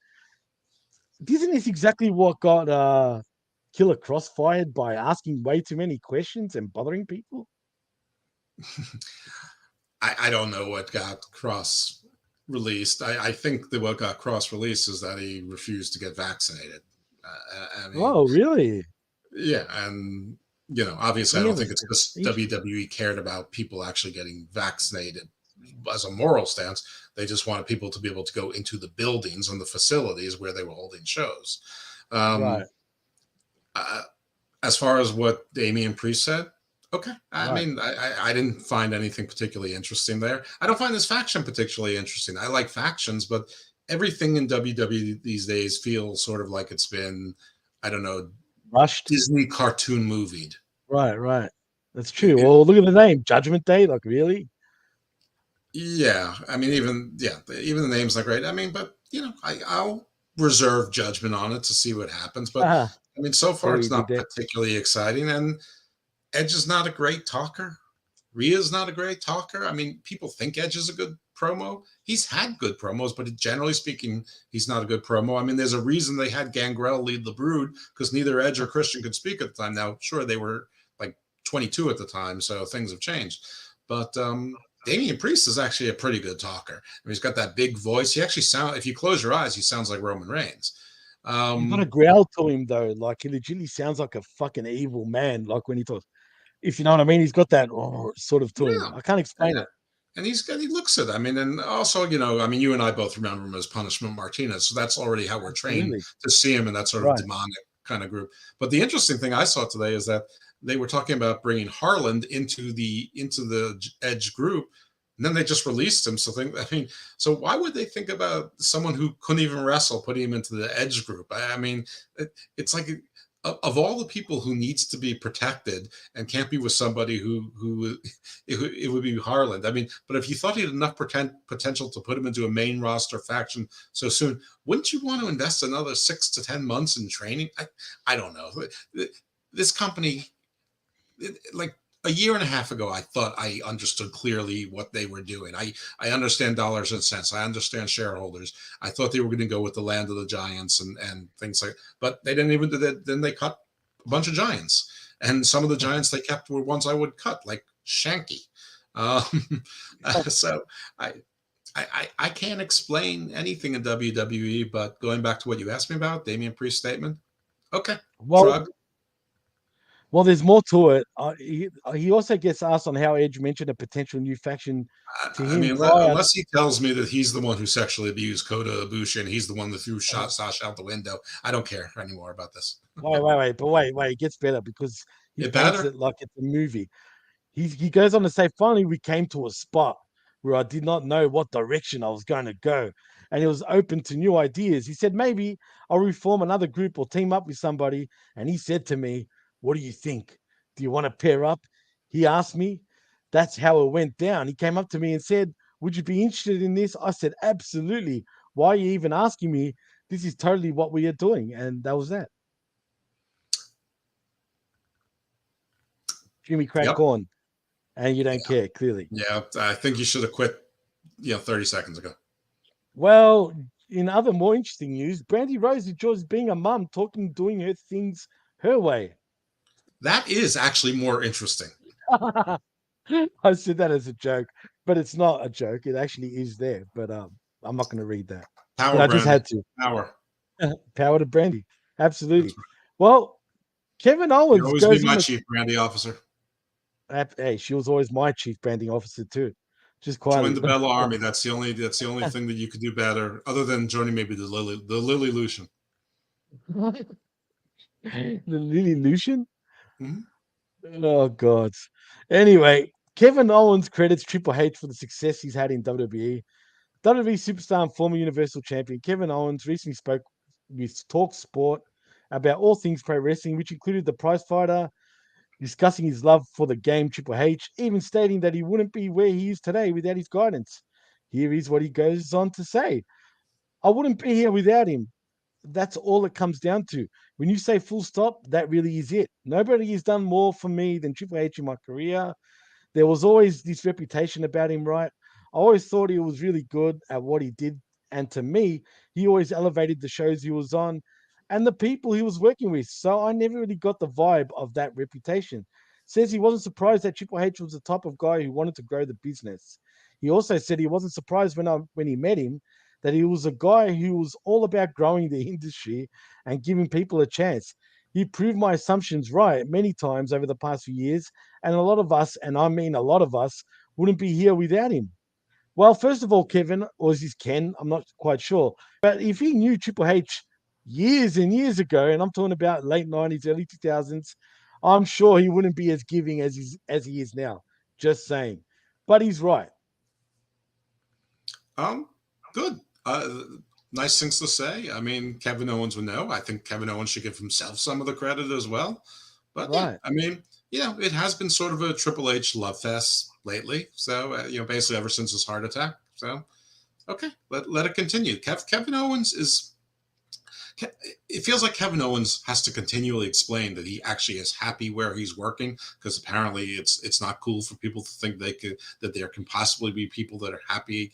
isn't this exactly what got Killer Cross fired by asking way too many questions and bothering people? I don't know what got Cross released. I think that what got Cross released is that he refused to get vaccinated. I mean, Oh, really? yeah, and obviously, I I don't never think it's said. because WWE cared about people actually getting vaccinated as a moral stance. They just wanted people to be able to go into the buildings and the facilities where they were holding shows. Right, Uh, as far as what Damian Priest said, okay. I right. mean, I didn't find anything particularly interesting there. I don't find this faction particularly interesting. I like factions, but everything in WWE these days feels sort of like it's been, I don't know, Rushed. Disney cartoon movied. Right, right. That's It, true. it, Well, look at the name, Judgment Day. Like, really? yeah, I mean, even the name's not great. I mean, but I'll reserve judgment on it to see what happens. But Ah, I mean, so see far what it's you did not there. particularly exciting, and Edge is not a great talker. Rhea's not a great talker. I mean, people think Edge is a good promo. He's had good promos, but generally speaking, he's not a good promo. I mean, there's a reason they had Gangrel lead the Brood because neither Edge or Christian could speak at the time. Now, sure, they were like 22 at the time, so things have changed. But Damian Priest is actually a pretty good talker. I mean, he's got that big voice. He actually if you close your eyes, he sounds like Roman Reigns. You've got a growl to him though. Like he legitimately sounds like a fucking evil man. Like when he talks, if you know what I mean, he's got that sort of to him. Yeah, I can't explain it. and he looks it. I mean, and also, I mean, you and I both remember him as Punishment Martinez, so that's already how we're trained Absolutely. to see him in that sort of Right. demonic kind of group. But the interesting thing I saw today is that they were talking about bringing Harland into the Edge group, and then they just released him. So why would they think about someone who couldn't even wrestle putting him into the Edge group? I mean, it's like of all the people who needs to be protected and can't be with somebody who it would be Harland. I mean, but if you thought he had enough potential to put him into a main roster faction so soon, wouldn't you want to invest another 6 to 10 months in training? I don't know. This company, like a year and a half ago, I thought I understood clearly what they were doing. I understand dollars and cents. I understand shareholders. I thought they were going to go with the land of the giants and things like, but they didn't even do that. Then they cut a bunch of giants, and some of the giants they kept were ones I would cut, like Shanky. So I can't explain anything in WWE, but going back to what you asked me about, Damian Priest statement. Okay, Well, shrug. well, there's more to it. He also gets asked on how Edge mentioned a potential new faction to I him mean, prior. unless he tells me that he's the one who sexually abused Kota Ibushi and he's the one that threw Sasha out the window, I don't care anymore about this. Wait. It gets better because he It paints better. it like it's a movie. He goes on to say, finally, we came to a spot where I did not know what direction I was going to go. And he was open to new ideas. He said, maybe I'll reform another group or team up with somebody. And he said to me, what do you think? Do you want to pair up? He asked me. That's how it went down. He came up to me and said, would you be interested in this? I said, absolutely. Why are you even asking me? This is totally what we are doing. And that was that. Jimmy Yep. crack on. And you don't care, clearly. Yeah. I think you should have quit, 30 seconds ago. Well, in other more interesting news, Brandy Rose enjoys being a mum, doing her things her way. That is actually more interesting. I said that as a joke, but it's not a joke. It actually is there. But I'm not going to read that. But Power, I just Brandy. had to. Power. Power to Brandy. That's Absolutely. right. Well, Kevin You Owens always be goes my on. chief brandy officer. Hey, she was always my chief branding officer too. Just Join quietly. the Bella Army. That's the only thing that you could do better, other than joining maybe the Lily Lucian. The Lily Lucian? Mhm. Oh God. Anyway, Kevin Owens credits Triple H for the success he's had in WWE. WWE superstar and former Universal Champion Kevin Owens recently spoke with Talk Sport about all things pro wrestling, which included the prize fighter, discussing his love for the game Triple H, even stating that he wouldn't be where he is today without his guidance. Here is what he goes on to say. I wouldn't be here without him. That's all it comes down to. When you say full stop, that really is it. Nobody has done more for me than Triple H in my career. There was always this reputation about him, right? I always thought he was really good at what he did. And to me, he always elevated the shows he was on and the people he was working with. So I never really got the vibe of that reputation. Says he wasn't surprised that Triple H was the type of guy who wanted to grow the business. He also said he wasn't surprised when he met him that he was a guy who was all about growing the industry and giving people a chance. He proved my assumptions right many times over the past few years, and a lot of us, and I mean a lot of us, wouldn't be here without him. Well, first of all, Kevin, or is this Ken? I'm not quite sure. But if he knew Triple H years and years ago, and I'm talking about late 90s, early 2000s, I'm sure he wouldn't be as giving as he is now. Just saying. But he's right. Um, Good. Nice things to say. I mean, Kevin Owens would know. I think Kevin Owens should give himself some of the credit as well. But yeah, Right. I mean, it has been sort of a Triple H love fest lately. So basically ever since his heart attack. So okay, let it continue. Kevin Owens is. It feels like Kevin Owens has to continually explain that he actually is happy where he's working, because apparently it's not cool for people to think that there can possibly be people that are happy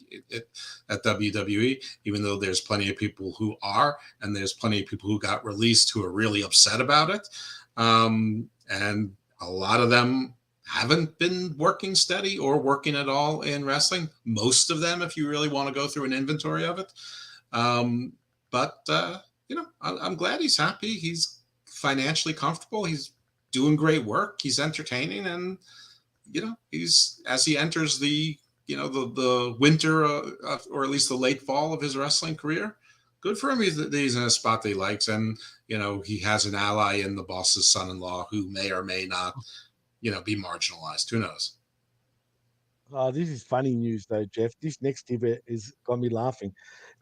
at WWE, even though there's plenty of people who are, and there's plenty of people who got released who are really upset about it, and a lot of them haven't been working steady or working at all in wrestling. Most of them, if you really want to go through an inventory of it. But I'm glad he's happy. He's financially comfortable. He's doing great work. He's entertaining, and he's, as he enters the winter, or at least the late fall of his wrestling career. Good for him. He's in a spot that he likes, and he has an ally in the boss's son-in-law who may or may not, be marginalized. Who knows? Oh, this is funny news, though, Jeff. This next tidbit is got me laughing.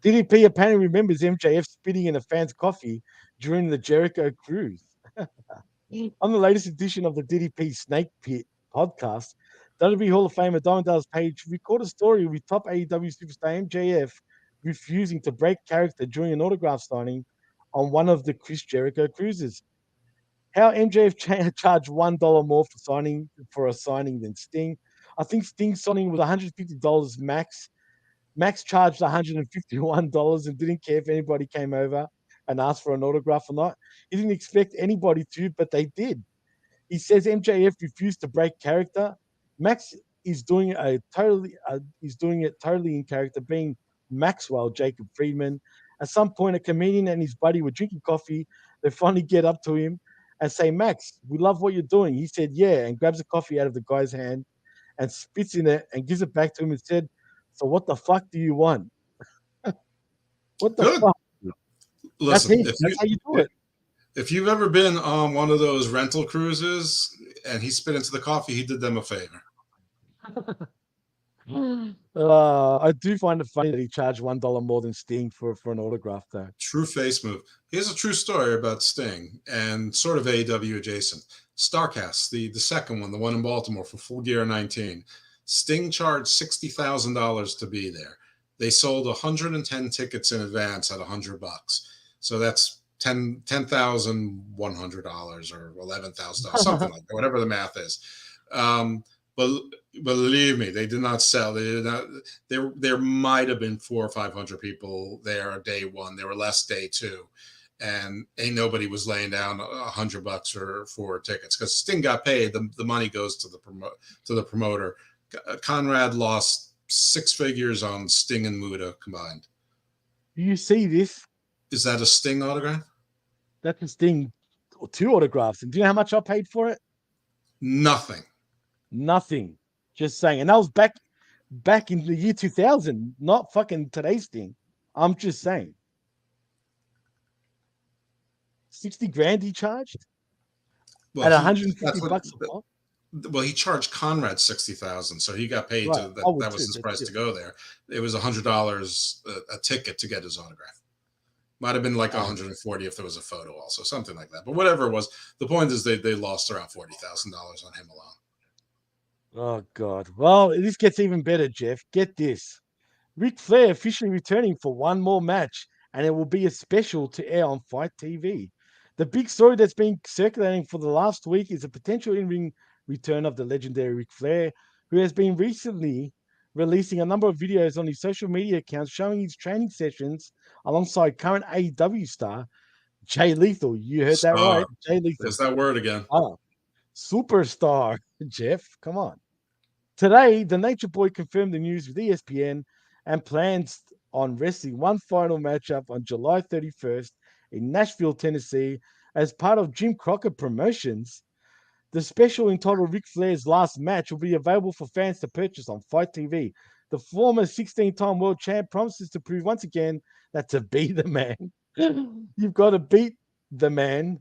DDP apparently remembers MJF spitting in a fan's coffee during the Jericho cruise. On the latest edition of the DDP Snake Pit podcast, WWE Hall of Famer Diamond Dallas Page recorded a story with top AEW superstar MJF refusing to break character during an autograph signing on one of the Chris Jericho cruises. How MJF charged $1 more for a signing than Sting. I think Sting's signing was $150 max. Max charged $151 and didn't care if anybody came over and asked for an autograph or not. He didn't expect anybody to, but they did. He says MJF refused to break character. Max is doing it totally in character, being Maxwell Jacob Friedman. At some point, a comedian and his buddy were drinking coffee. They finally get up to him and say, "Max, we love what you're doing." He said, "Yeah," and grabs a coffee out of the guy's hand and spits in it and gives it back to him and said, "So what the fuck do you want? What the Good. fuck?" That's Listen, it. That's how you do it. if you've ever been on one of those rental cruises and he spit into the coffee, he did them a favor. I do find it funny that he charged $1 more than Sting for an autograph, though. True face move. Here's a true story about Sting and sort of AEW adjacent. Starcast, the second one, the one in Baltimore for Full Gear 19. Sting charged $60,000 to be there. They sold 110 tickets in advance at $100. So that's $10,100 or $11,000, something like that, whatever the math is. But believe me, they did not sell. They did not. There might have been 400 or 500 people there day one. There were less day two, and ain't nobody was laying down $100 for tickets because Sting got paid. The money goes to the promoter. Conrad lost 6 figures on Sting and Muta combined. Do you see this? Is that a Sting autograph? That's a Sting, 2 autographs. And do you know how much I paid for it? Nothing. Nothing. Just saying. And that was back in the year 2000, not fucking today's Sting. I'm just saying. 60 grand he charged Well, at 150 bucks a pop. Well, he charged Conrad 60,000, so he got paid Right. to that. That was his price to go there. It was $100 a ticket to get his autograph. Might have been like 140 if there was a photo, also something like that. But whatever it was, the point is they lost around $40,000 on him alone. Oh God! Well, this gets even better, Jeff. Get this: Ric Flair officially returning for one more match, and it will be a special to air on Fight TV. The big story that's been circulating for the last week is a potential in-ring return of the legendary Ric Flair, who has been recently releasing a number of videos on his social media accounts showing his training sessions alongside current AEW star Jay Lethal. You heard that right, Jay Lethal. There's that word again. Superstar, Jeff. Come on. Today, the Nature Boy confirmed the news with ESPN and plans on wrestling one final matchup on July 31st in Nashville, Tennessee, as part of Jim Crockett Promotions. The special entitled Ric Flair's Last Match will be available for fans to purchase on Fight TV. The former 16-time world champ promises to prove once again that to be the man, you've got to beat the man.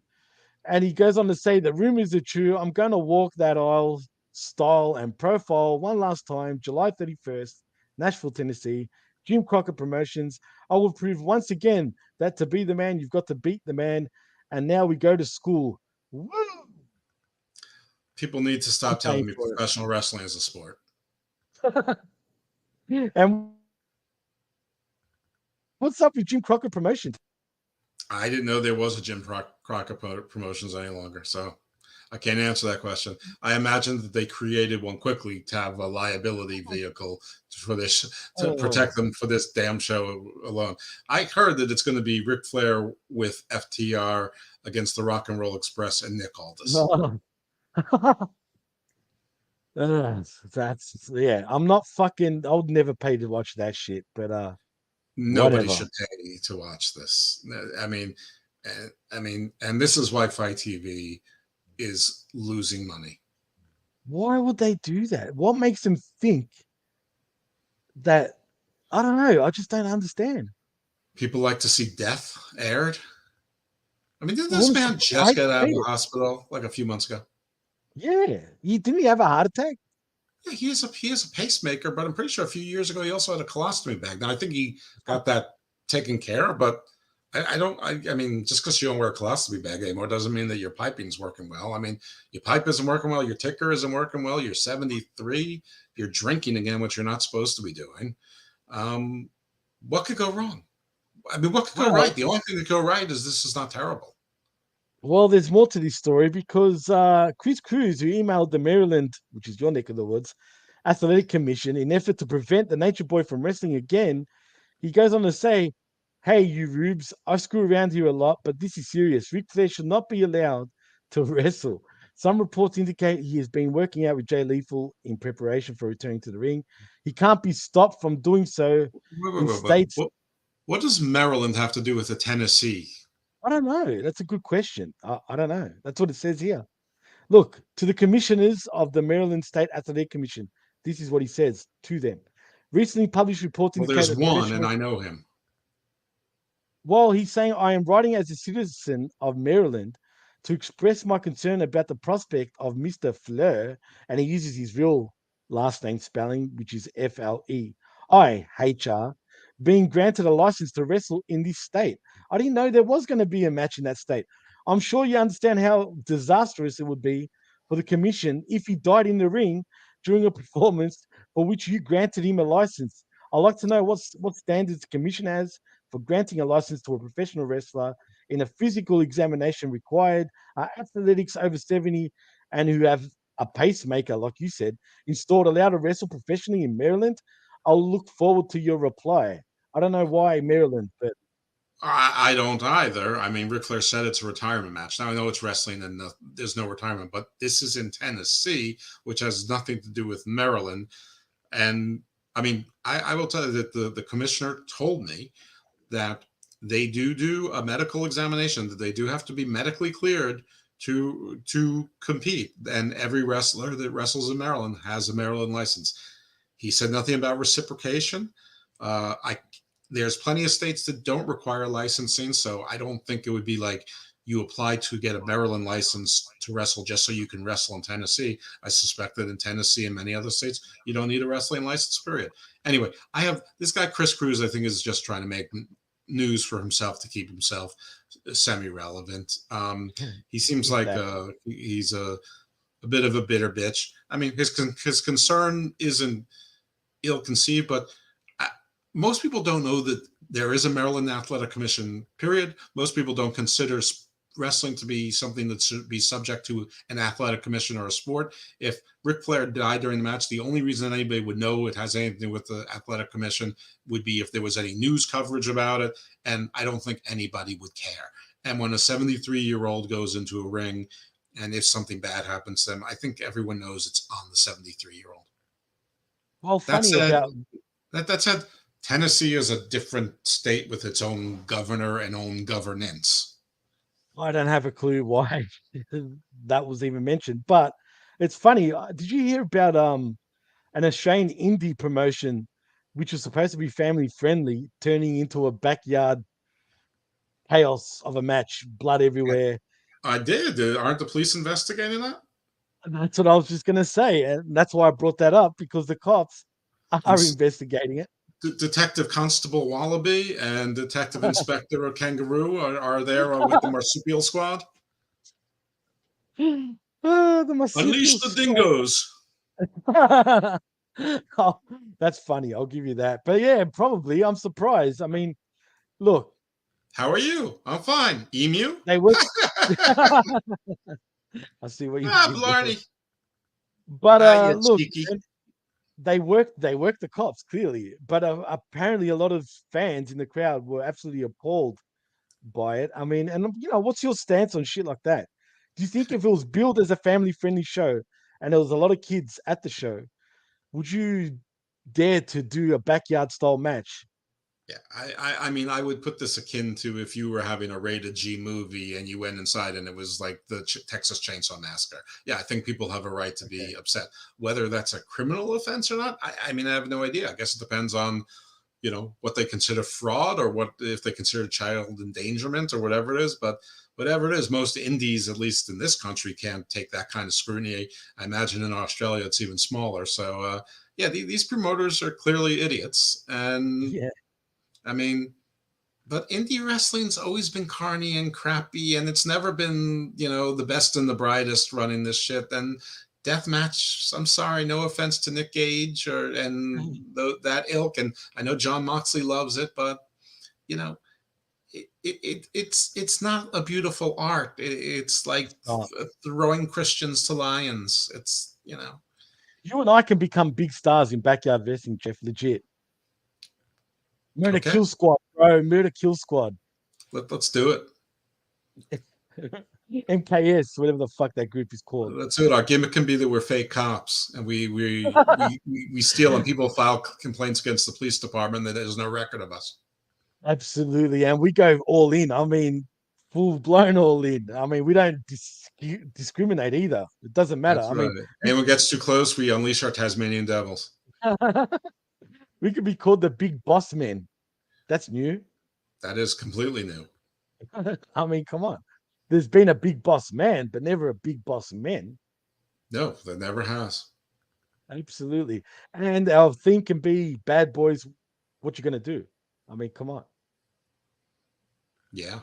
And he goes on to say the rumors are true. I'm going to walk that aisle, style, and profile one last time, July 31st, Nashville, Tennessee. Jim Crockett Promotions. I will prove once again that to be the man, you've got to beat the man. And now we go to school. Woo! People need to stop telling me professional wrestling is a sport. And what's up with Jim Crockett Promotions? I didn't know there was a Jim Crockett Promotions any longer, so I can't answer that question. I imagine that they created one quickly to have a liability vehicle for this to protect them for this damn show alone. I heard that it's going to be Ric Flair with FTR against the Rock and Roll Express and Nick Aldis. That's yeah. I'm not fucking. I would never pay to watch that shit. But nobody whatever. should pay to watch this. I mean, and this is why Fight TV is losing money. Why would they do that? What makes them think that? I don't know. I just don't understand. People like to see death aired. I mean, didn't this man just get out of the hospital like a few months ago? Yeah, didn't he have a heart attack? Yeah, he is a pacemaker, but I'm pretty sure a few years ago he also had a colostomy bag. Now I think he got that taken care of, but I mean, just because you don't wear a colostomy bag anymore doesn't mean that your piping's working well. I mean, your pipe isn't working well, your ticker isn't working well, you're 73, you're drinking again, which you're not supposed to be doing. What could go wrong? I mean, what could go right? The only thing that could go right is this is not terrible. Well, there's more to this story because Chris Cruz, who emailed the Maryland, which is your neck of the woods, Athletic Commission in effort to prevent the Nature Boy from wrestling again, he goes on to say, "Hey, you rubes, I screw around here a lot, but this is serious. Ric Flair should not be allowed to wrestle. Some reports indicate he has been working out with Jay Lethal in preparation for returning to the ring. He can't be stopped from doing so." What does Maryland have to do with the Tennessee? I don't know. That's a good question. I don't know. That's what it says here. Look, to the commissioners of the Maryland State Athletic Commission, this is what he says to them. Recently published reports indicate there's one, and I know him. Well, he's saying, I am writing as a citizen of Maryland to express my concern about the prospect of Mr. Fleur, and he uses his real last name spelling, which is F-L-E-I-H-R, being granted a license to wrestle in this state. I didn't know there was going to be a match in that state. I'm sure you understand how disastrous it would be for the commission if he died in the ring during a performance for which you granted him a license. I'd like to know what standards the commission has for granting a license to a professional wrestler in a physical examination required, athletics over 70 and who have a pacemaker, like you said, installed, allowed to wrestle professionally in Maryland. I'll look forward to your reply. I don't know why Maryland, but I don't either. I mean, Ric Flair said it's a retirement match. Now I know it's wrestling and there's no retirement, but this is in Tennessee, which has nothing to do with Maryland. And I mean, I will tell you that the commissioner told me that they do a medical examination, that they do have to be medically cleared to compete. And every wrestler that wrestles in Maryland has a Maryland license. He said nothing about reciprocation. I There's plenty of states that don't require licensing, so I don't think it would be like you apply to get a Maryland license to wrestle just so you can wrestle in Tennessee. I suspect that in Tennessee and many other states, you don't need a wrestling license, period. Anyway, I have this guy, Chris Cruz, I think is just trying to make news for himself to keep himself semi-relevant. He seems like he's a bit of a bitter bitch. I mean, his concern isn't ill-conceived, but most people don't know that there is a Maryland Athletic Commission, period. Most people don't consider wrestling to be something that should be subject to an athletic commission or a sport. If Ric Flair died during the match, the only reason anybody would know it has anything to do with the athletic commission would be if there was any news coverage about it. And I don't think anybody would care. And when a 73-year-old goes into a ring and if something bad happens to them, I think everyone knows it's on the 73-year-old. Well, funny about that said, Tennessee is a different state with its own governor and own governance. I don't have a clue why that was even mentioned, but it's funny. Did you hear about an Australian indie promotion, which was supposed to be family friendly, turning into a backyard chaos of a match, blood everywhere? I did. Aren't the police investigating that? And that's what I was just going to say, and that's why I brought that up, because the cops are investigating it. Detective Constable Wallaby and Detective Inspector Kangaroo are there with the marsupial squad. The marsupial Unleash the dingoes. Oh, that's funny. I'll give you that. But yeah, probably. I'm surprised. I mean, look. How are you? I'm fine. Emu? They work. I see what you did Blarney. But look, they work the cops clearly, but apparently a lot of fans in the crowd were absolutely appalled by it. I mean, and what's your stance on shit like that? Do you think if it was billed as a family-friendly show and there was a lot of kids at the show, would you dare to do a backyard style match? Yeah, I mean, I would put this akin to if you were having a rated G movie and you went inside and it was like the Texas Chainsaw Massacre. Yeah, I think people have a right to be upset. Whether that's a criminal offense or not, I mean, I have no idea. I guess it depends on, what they consider fraud or what if they consider child endangerment or whatever it is. But whatever it is, most indies, at least in this country, can't take that kind of scrutiny. I imagine in Australia it's even smaller. So, yeah, these promoters are clearly idiots. And yeah. I mean, but indie wrestling's always been carny and crappy, and it's never been, the best and the brightest running this shit. And deathmatch, I'm sorry, no offense to Nick Gage that ilk, and I know John Moxley loves it, but it's not a beautiful art. It's like throwing Christians to lions. It's You and I can become big stars in backyard wrestling, Jeff. Legit. Murder Kill Squad, bro. Murder Kill Squad. Let's do it. MKS, whatever the fuck that group is called. Let's do it. Our gimmick can be that we're fake cops and we steal and people file complaints against the police department that there's no record of us. Absolutely. And we go all in. I mean, full blown all in. I mean, we don't discriminate either. It doesn't matter. That's right. Anyone gets too close, we unleash our Tasmanian devils. We could be called the Big Boss Men. That's new. That is completely new. I mean, come on. There's been a Big Boss Man, but never a Big Boss Men. No, there never has. Absolutely. And our theme can be Bad Boys, what you going to do? I mean, come on. Yeah.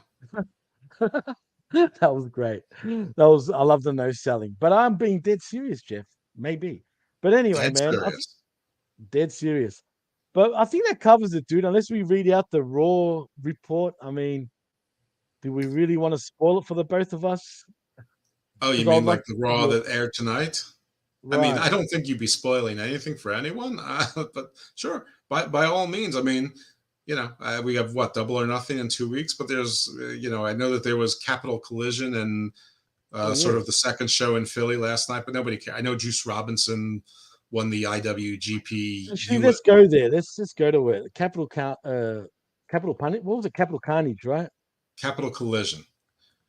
That was great. I love the no selling. But I'm being dead serious, Jeff. Maybe. But anyway, dead serious. But I think that covers it, dude. Unless we read out the Raw report. I mean, do we really want to spoil it for the both of us? Oh, you mean like the Raw that aired tonight? Right. I mean, I don't think you'd be spoiling anything for anyone. But sure, by all means. I mean, we have what, Double or Nothing in 2 weeks, but there's, I know that there was Capital Collision and sort of the second show in Philly last night, but nobody cared. I know Juice Robinson won the IWGP. Actually, let's go there. Let's just go to it. Capital Punish. What was it? Capital Carnage, right? Capital Collision.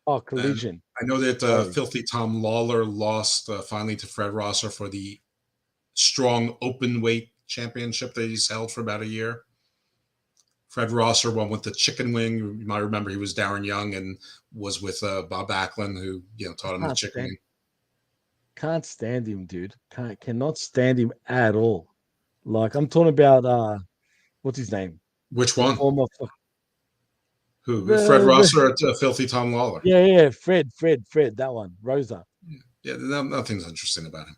Oh, And Collision. I know that Filthy Tom Lawler lost finally to Fred Rosser for the strong open weight championship that he's held for about a year. Fred Rosser won with the chicken wing. You might remember he was Darren Young and was with Bob Backlund, who taught him the chicken wing. Can't stand him, dude. Cannot stand him at all. Like, I'm talking about what's his name? Which one? Who? The- Fred Rosser or Filthy Tom Lawler? Yeah, Fred, that one. Rosa. Yeah, nothing's interesting about him.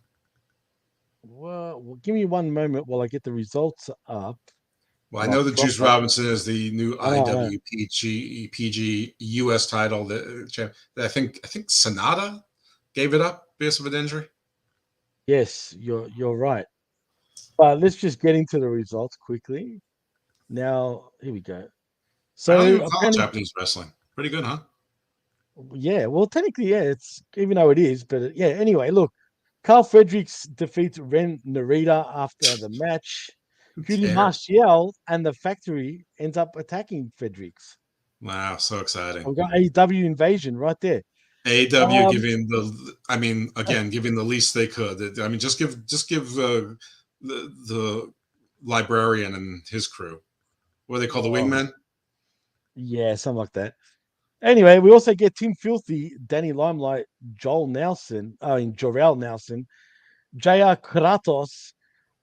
Well, give me one moment while I get the results up. Well, I know that Juice Robinson is the new IWPG US title. That I think Sonata gave it up because of an injury. Yes, you're right. But let's just get into the results quickly. Now, here we go. So I don't even call it Japanese wrestling. Pretty good, huh? Yeah, well, technically, yeah, it's even though it is, but yeah. Anyway, look, Carl Fredericks defeats Ren Narita after the match. Judy Martial and the Factory ends up attacking Fredericks. Wow, so exciting! We've got AEW invasion right there. AEW giving giving the least they could. I mean, just give the librarian and his crew. What do they call the wingmen? Yeah, something like that. Anyway, we also get Team Filthy, Danny Limelight, Jorel Nelson, JR Kratos,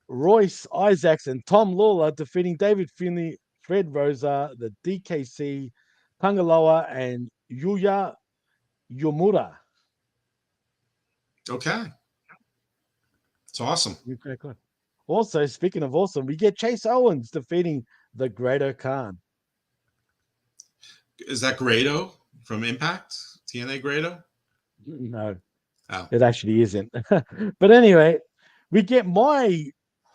Royce Isaacs, and Tom Lawler defeating David Finlay, Fred Rosa, the DKC, Tangaloa, and Yuya Yomura. Okay. It's awesome. Also, speaking of awesome, we get Chase Owens defeating the Greater Khan. Is that Grado from Impact? TNA Grado? No. Oh. It actually isn't. But anyway, we get my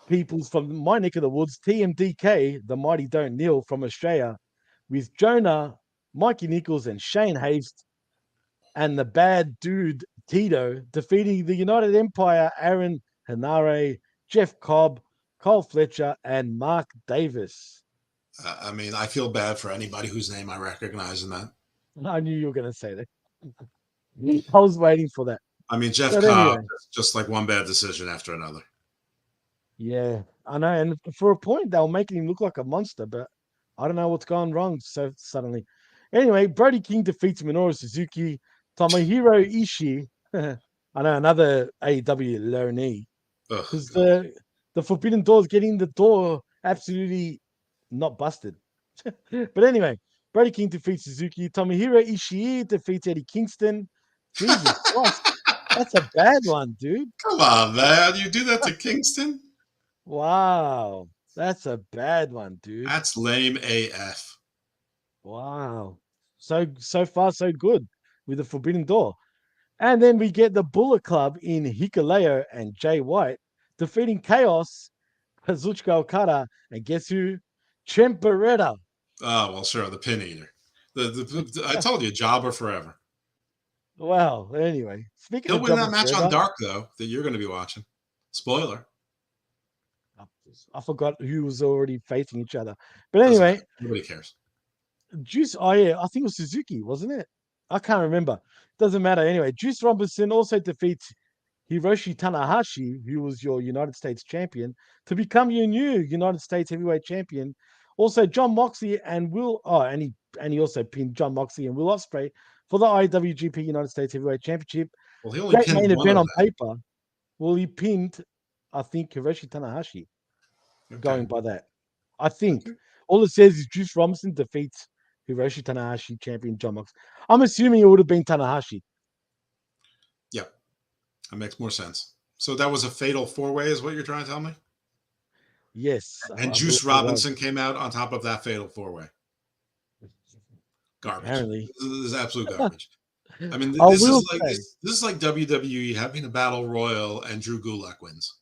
peoples from my neck of the woods, TMDK, the Mighty Don't Kneel from Australia, with Jonah, Mikey Nichols, and Shane Haste, and the bad dude Tito defeating the United Empire, Aaron Hanare, Jeff Cobb, Cole Fletcher, and Mark Davis. I mean, I feel bad for anybody whose name I recognize in that. I knew you were going to say that. I was waiting for that. I mean, Jeff Cobb, just like one bad decision after another. Yeah, I know. And for a point, they were making him look like a monster, but I don't know what's gone wrong so suddenly. Anyway, Brody King defeats Minoru Suzuki, Tomohiro Ishii. I know, another AEW loanee. Because the Forbidden Door is getting the door absolutely not busted. But anyway, Brody King defeats Suzuki. Tomohiro Ishii defeats Eddie Kingston. Jesus Christ. That's a bad one, dude. Come on, man. You do that to Kingston? Wow. That's a bad one, dude. That's lame AF. Wow. So far, so good with the Forbidden Door. And then we get the Bullet Club in Hikuleo and Jay White defeating Chaos, Kazuchika Okada, and guess who? Ciampa. Oh, well, sure, the pin eater. I told you, jobber forever. Well, anyway. Speaking He'll win that match on Dark, though, that you're going to be watching. Spoiler. I forgot who was already facing each other. But anyway. Nobody cares. Juice, I think it was Suzuki, wasn't it? I can't remember. Doesn't matter. Anyway, Juice Robinson also defeats Hiroshi Tanahashi, who was your United States champion, to become your new United States heavyweight champion. Also, John Moxley and he also pinned John Moxley and Will Ospreay for the IWGP United States Heavyweight Championship. Well, he only Great pinned main one event on them. paper. Well, he pinned, I think, Hiroshi Tanahashi. Okay. Going by that, I think all it says is Juice Robinson defeats Hiroshi Tanahashi, champion John Moxley. I'm assuming it would have been Tanahashi. Yeah, that makes more sense. So that was a fatal four-way, is what you're trying to tell me? Yes. And Juice Robinson came out on top of that fatal four-way. Garbage. Apparently. This is absolute garbage. I mean, this is like WWE having a battle royal and Drew Gulak wins.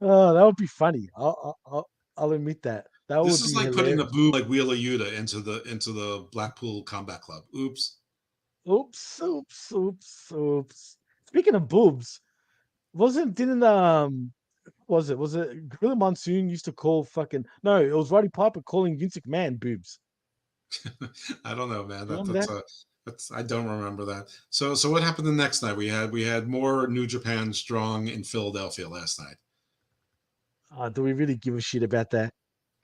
Oh, that would be funny. I'll admit that. That This would is be like putting a hilarious. boob like Wheeler Yuta into the Blackpool Combat Club. Oops. Oops, oops, oops, oops. Speaking of boobs, wasn't didn't was it Gorilla Monsoon used to call fucking no, it was Roddy Piper calling Vince McMahon boobs. I don't know, man. Do you remember that? That's I don't remember that. So what happened the next night? We had more New Japan Strong in Philadelphia last night. Do we really give a shit about that?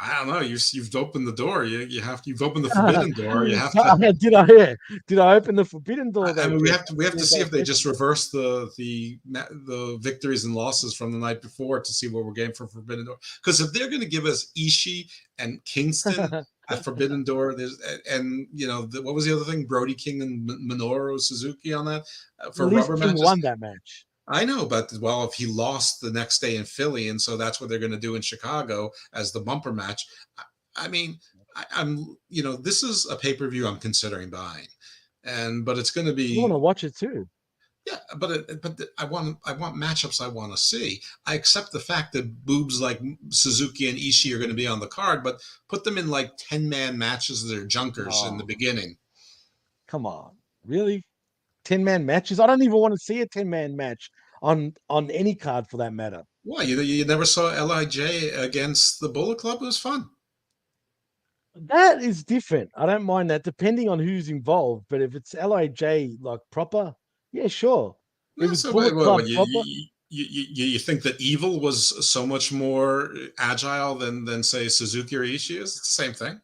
I don't know. You've opened the door. You've opened the forbidden door. You have to. Did I yeah. Did I open the forbidden door I though, mean, Jeff? we have to There's see no if they question. just reverse the victories and losses from the night before to see what we're getting for Forbidden Door. Because if they're going to give us Ishii and Kingston at Forbidden Door, there's and what was the other thing? Brody King and Minoru Suzuki on that At for least rubber King matches. won that match. I know, but well, if he lost the next day in Philly, and so that's what they're going to do in Chicago as the bumper match. I mean, I'm this is a pay per view I'm considering buying, but it's going to I want be to watch it too. yeah, but I want matchups I want to see. I accept the fact that boobs like Suzuki and Ishii are going to be on the card, but put them in like 10-man matches that are junkers in the Oh, beginning. come on. Really? 10-man matches? I don't even want to see a 10-man match on any card for that matter. Well, you never saw Lij against the Bullet Club? It was fun. That is different. I don't mind that depending on who's involved. But if it's Lij like proper, yeah, sure. If Yeah, it's so Bullet Club what, proper, you think that Evil was so much more agile than say Suzuki or Ishii is? It's the same thing.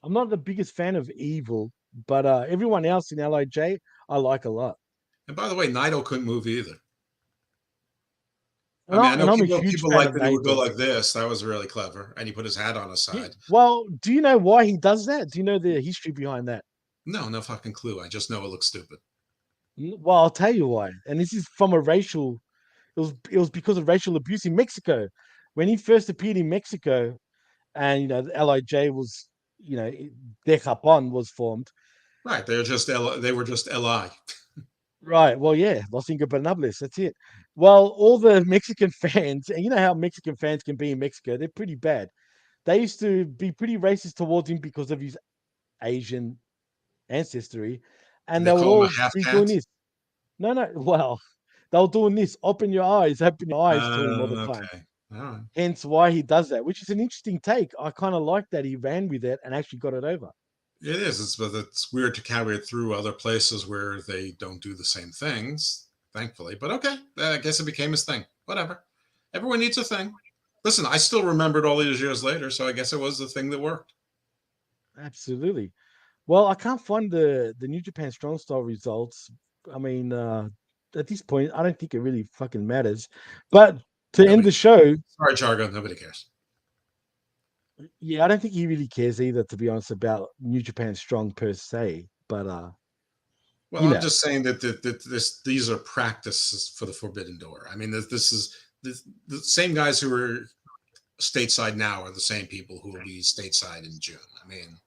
I'm not the biggest fan of Evil, but everyone else in Lij I like a lot. And by the way, Naito couldn't move either. I And, mean, I know I'm a huge people fan like of that he would go Naito. like this. That was really clever, and he put his hat on his Yeah. side. Well, do you know why he does that? Do you know the history behind that? No, no fucking clue. I just know it looks stupid. Well, I'll tell you why. And this is from a racial. It was because of racial abuse in Mexico. When he first appeared in Mexico, and Lij was, you know, De Japón was formed. Right? They were just Li. Right. Well, yeah, Los Ingobernables. That's it. Well, all the Mexican fans, and you know how Mexican fans can be in Mexico, they're pretty bad. They used to be pretty racist towards him because of his Asian ancestry, and They they would call him all a half be doing cat. this. No, no. Well, they were doing this. Open your eyes to him all the time. Okay. All right. Hence why he does that, which is an interesting take. I kind of like that he ran with it and actually got it over. It is. But it's weird to carry it through other places where they don't do the same things. Thankfully, but okay. I guess it became his thing. Whatever. Everyone needs a thing. Listen, I still remembered all these years later, so I guess it was the thing that worked. Absolutely. Well, I can't find the New Japan Strong Style results. I mean, at this point, I don't think it really fucking matters. But to end Nobody. the show, Sorry, Jargo. Nobody cares. yeah, I don't think he really cares either, to be honest, about New Japan Strong per se. But Well, you I'm know, just saying that these are practices for the Forbidden Door. I mean, this is the same guys who are stateside now are the same people who will be stateside in June. I mean,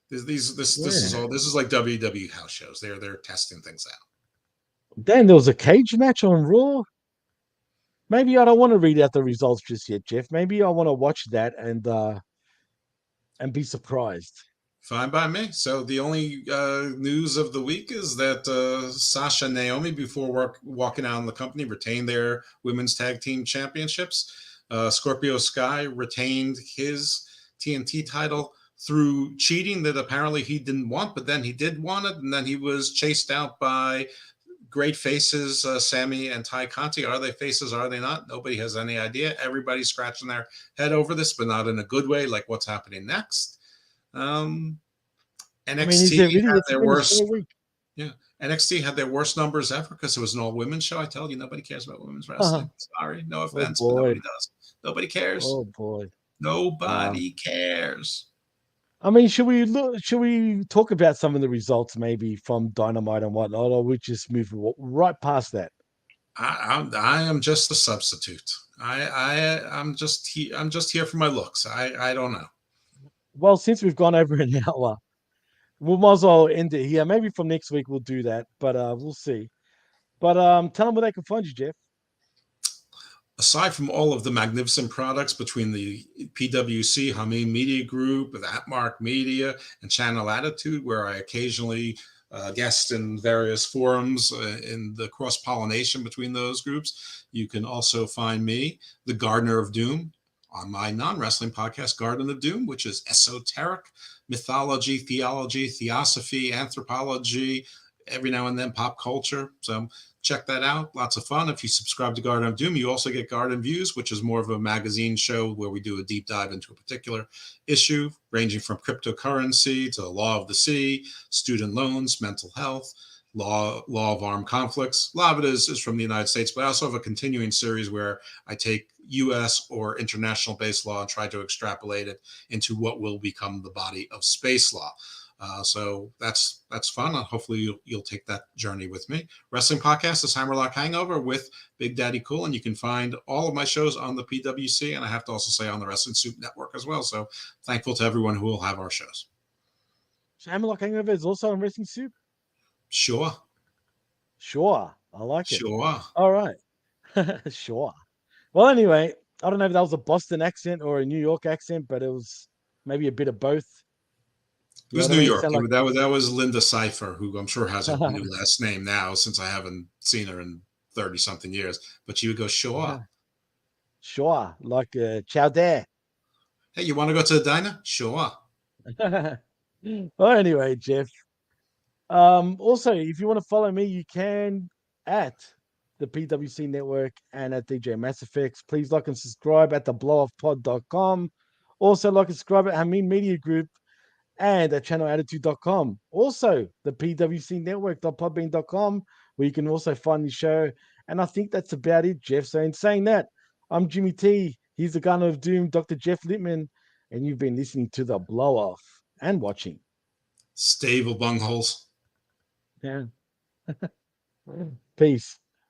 this is like WWE house shows. They're testing things out. then there was a cage match on Raw. Maybe I don't want to read out the results just yet, Jeff. Maybe I want to watch that and be surprised. Fine by me. So the only news of the week is that Sasha and Naomi, before walking out on the company, retained their women's tag team championships. Scorpio Sky retained his TNT title through cheating that apparently he didn't want, but then he did want it, and then he was chased out by great faces, Sammy and Ty Conti. Are they faces? Are they not? Nobody has any idea. Everybody's scratching their head over this, but not in a good way, like what's happening next. I mean, is there NXT really? had It's their been a worst. short week. Yeah, NXT had their worst numbers ever because it was an all-women's show. I tell you, nobody cares about women's Uh-huh. wrestling. Sorry, no Oh offense, but boy. nobody does. Nobody cares. Oh boy. Wow. Nobody cares. I mean, should we look? Should we talk about some of the results maybe from Dynamite and whatnot, or we just move right past that? I am just a substitute. I'm just here for my looks. I don't know. Well, since we've gone over an hour, we might as well end it here. Maybe from next week we'll do that, but we'll see. But tell them where they can find you, Jeff. aside from all of the magnificent products between the PWC, Hameen Media Group, with Atmark Media, and Channel Attitude, where I occasionally guest in various forums in the cross pollination between those groups, you can also find me, the Gardener of Doom, on my non-wrestling podcast, Garden of Doom, which is esoteric mythology, theology, theosophy, anthropology, every now and then pop culture. So check that out. Lots of fun. If you subscribe to Garden of Doom, you also get Garden Views, which is more of a magazine show where we do a deep dive into a particular issue, ranging from cryptocurrency to the law of the sea, student loans, mental health, law of armed conflicts. A lot of it is from the United States, but I also have a continuing series where I take U.S. or international based law and try to extrapolate it into what will become the body of space law. So that's fun. Hopefully you'll take that journey with me. Wrestling podcast is Hammerlock Hangover with Big Daddy Cool, and you can find all of my shows on the PWC, and I have to also say on the Wrestling Soup Network as well. So thankful to everyone who will have our shows. So Hammerlock Hangover is also on Wrestling Soup? Sure. I like it. Sure. All right. Sure. Well, anyway, I don't know if that was a Boston accent or a New York accent, but it was maybe a bit of both. It was New York. That was Linda Cipher, who I'm sure has a new last name now, since I haven't seen her in 30 something years. But she would go, sure. Sure. Like chow there. Hey, you want to go to the diner? Sure. Well, anyway, Jeff. Also, if you want to follow me, you can at the PWC Network and at DJ Mass Effects. Please like and subscribe at theblowofpod.com. Also, like and subscribe at Hameen Media Group and at channelattitude.com. Also, the PWC Network.podbean.com, where you can also find the show. And I think that's about it, Jeff. So, in saying that, I'm Jimmy T. He's the Gunner of Doom, Dr. Jeff Lippman, and you've been listening to The Blow Off and watching Stable bungholes. Yeah. Peace.